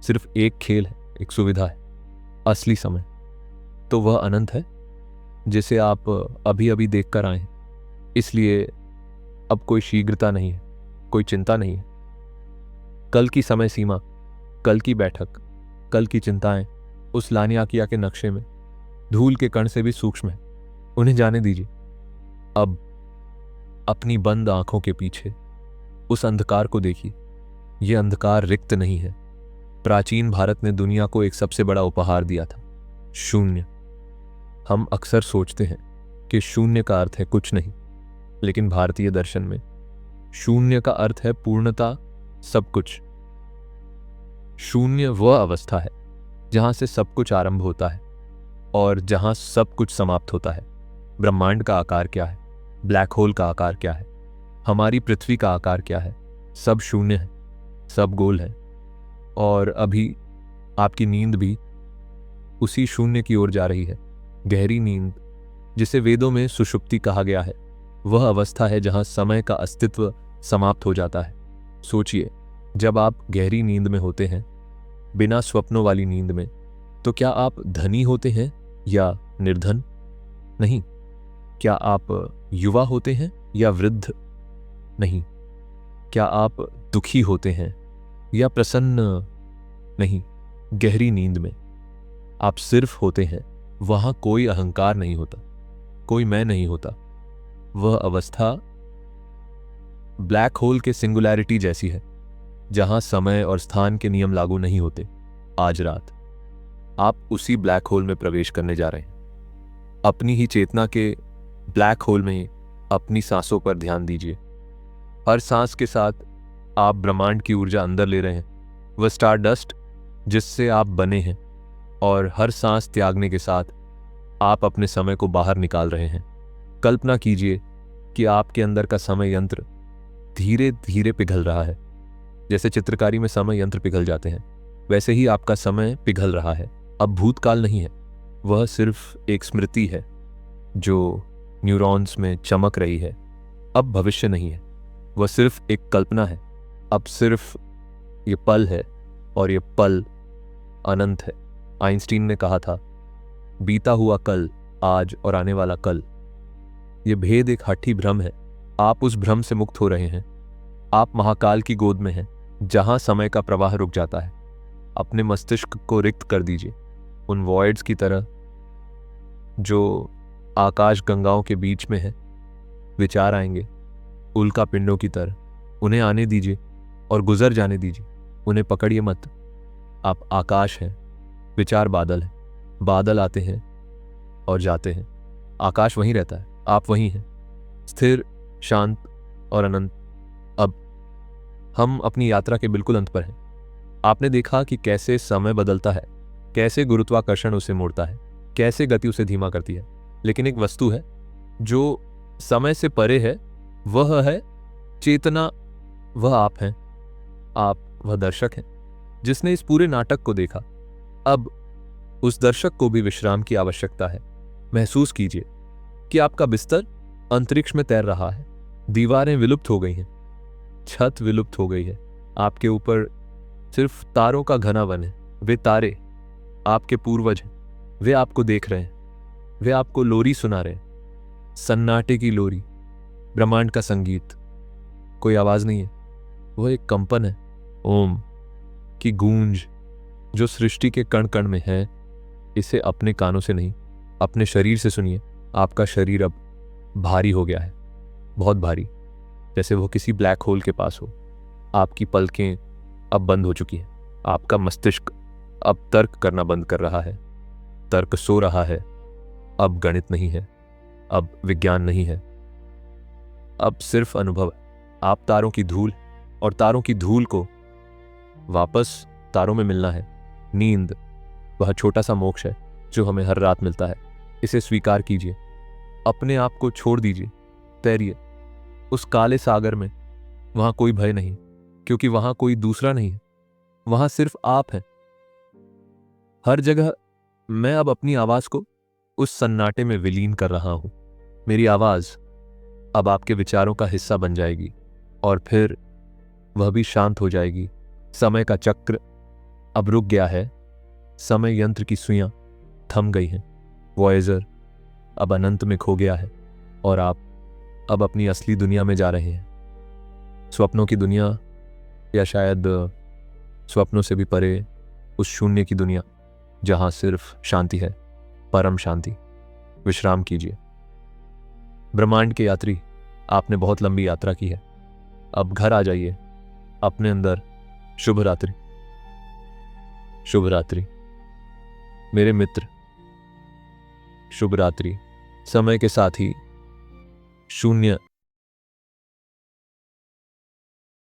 सिर्फ एक खेल है, एक सुविधा है। असली समय तो वह अनंत है जिसे आप अभी अभी देख कर आए हैं। इसलिए अब कोई शीघ्रता नहीं है, कोई चिंता नहीं है। कल की समय सीमा, कल की बैठक, कल की चिंताएं उस लानियाकिया के नक्शे में धूल के कण से भी सूक्ष्म है। उन्हें जाने दीजिए। अब अपनी बंद आंखों के पीछे उस अंधकार को देखिए। यह अंधकार रिक्त नहीं है। प्राचीन भारत ने दुनिया को एक सबसे बड़ा उपहार दिया था, शून्य। हम अक्सर सोचते हैं कि शून्य का अर्थ है कुछ नहीं, लेकिन भारतीय दर्शन में शून्य का अर्थ है पूर्णता, सब कुछ। शून्य वह अवस्था है जहां से सब कुछ आरंभ होता है और जहां सब कुछ समाप्त होता है। ब्रह्मांड का आकार क्या है? ब्लैक होल का आकार क्या है? हमारी पृथ्वी का आकार क्या है? सब शून्य है, सब गोल है। और अभी आपकी नींद भी उसी शून्य की ओर जा रही है। गहरी नींद, जिसे वेदों में सुषुप्ति कहा गया है, वह अवस्था है जहां समय का अस्तित्व समाप्त हो जाता है। सोचिए, जब आप गहरी नींद में होते हैं, बिना स्वप्नों वाली नींद में, तो क्या आप धनी होते हैं या निर्धन? नहीं। क्या आप युवा होते हैं या वृद्ध? नहीं। क्या आप दुखी होते हैं या प्रसन्न? नहीं। गहरी नींद में आप सिर्फ होते हैं। वहां कोई अहंकार नहीं होता, कोई मैं नहीं होता। वह अवस्था ब्लैक होल के सिंगुलैरिटी जैसी है, जहां समय और स्थान के नियम लागू नहीं होते। आज रात आप उसी ब्लैक होल में प्रवेश करने जा रहे हैं। अपनी ही चेतना के ब्लैक होल में अपनी सांसों पर ध्यान दीजिए। हर सांस के साथ आप ब्रह्मांड की ऊर्जा अंदर ले रहे हैं, वह स्टार डस्ट जिससे आप बने हैं, और हर सांस त्यागने के साथ आप अपने समय को बाहर निकाल रहे हैं। कल्पना कीजिए कि आपके अंदर का समय यंत्र धीरे धीरे पिघल रहा है। जैसे चित्रकारी में समय यंत्र पिघल जाते हैं, वैसे ही आपका समय पिघल रहा है। अब भूतकाल नहीं है, वह सिर्फ एक स्मृति है जो न्यूरॉन्स में चमक रही है। अब भविष्य नहीं है, वह सिर्फ एक कल्पना है। अब सिर्फ ये पल है, और ये पल अनंत है। आइंस्टीन ने कहा था, बीता हुआ कल, आज और आने वाला कल, ये भेद एक हठी भ्रम है। आप उस भ्रम से मुक्त हो रहे हैं। आप महाकाल की गोद में हैं, जहां समय का प्रवाह रुक जाता है। अपने मस्तिष्क को रिक्त कर दीजिए, उन वॉइड्स की तरह जो आकाश गंगाओं के बीच में है। विचार आएंगे उल्का पिंडों की तरह, उन्हें आने दीजिए और गुजर जाने दीजिए, उन्हें पकड़िए मत। आप आकाश हैं, विचार बादल हैं। बादल आते हैं और जाते हैं, आकाश वहीं रहता है, आप वहीं हैं, स्थिर, शांत और अनंत। अब हम अपनी यात्रा के बिल्कुल अंत पर हैं। आपने देखा कि कैसे समय बदलता है, कैसे गुरुत्वाकर्षण उसे मोड़ता है, कैसे गति उसे धीमा करती है। लेकिन एक वस्तु है जो समय से परे है, वह है चेतना। वह आप हैं, आप वह दर्शक हैं जिसने इस पूरे नाटक को देखा। अब उस दर्शक को भी विश्राम की आवश्यकता है। महसूस कीजिए कि आपका बिस्तर अंतरिक्ष में तैर रहा है। दीवारें विलुप्त हो गई हैं, छत विलुप्त हो गई है। आपके ऊपर सिर्फ तारों का घना वन है। वे तारे आपके पूर्वज हैं, वे आपको देख रहे हैं, वे आपको लोरी सुना रहे हैं। सन्नाटे की लोरी, ब्रह्मांड का संगीत। कोई आवाज नहीं है, वह एक कंपन है, ओम की गूंज जो सृष्टि के कण कण में है। इसे अपने कानों से नहीं, अपने शरीर से सुनिए। आपका शरीर अब भारी हो गया है, बहुत भारी, जैसे वो किसी ब्लैक होल के पास हो। आपकी पलकें अब बंद हो चुकी हैं। आपका मस्तिष्क अब तर्क करना बंद कर रहा है। तर्क सो रहा है। अब गणित नहीं है, अब विज्ञान नहीं है, अब सिर्फ अनुभव है। आप तारों की धूल, और तारों की धूल को वापस तारों में मिलना है। नींद वह छोटा सा मोक्ष है जो हमें हर रात मिलता है। इसे स्वीकार कीजिए, अपने आप को छोड़ दीजिए, तैरिए उस काले सागर में। वहां कोई भय नहीं, क्योंकि वहां कोई दूसरा नहीं है, वहां सिर्फ आप हैं। हर जगह मैं अब अपनी आवाज को उस सन्नाटे में विलीन कर रहा हूं। मेरी आवाज अब आपके विचारों का हिस्सा बन जाएगी, और फिर वह भी शांत हो जाएगी। समय का चक्र अब रुक गया है। समय यंत्र की सुइयां थम गई हैं। वॉयेजर अब अनंत में खो गया है, और आप अब अपनी असली दुनिया में जा रहे हैं। स्वप्नों की दुनिया, या शायद स्वप्नों से भी परे उस शून्य की दुनिया जहां सिर्फ शांति है, परम शांति। विश्राम कीजिए ब्रह्मांड के यात्री। आपने बहुत लंबी यात्रा की है, अब घर आ जाइए अपने अंदर। शुभ रात्रि, शुभ रात्रि मेरे मित्र, शुभ रात्रि। समय के साथ ही शून्य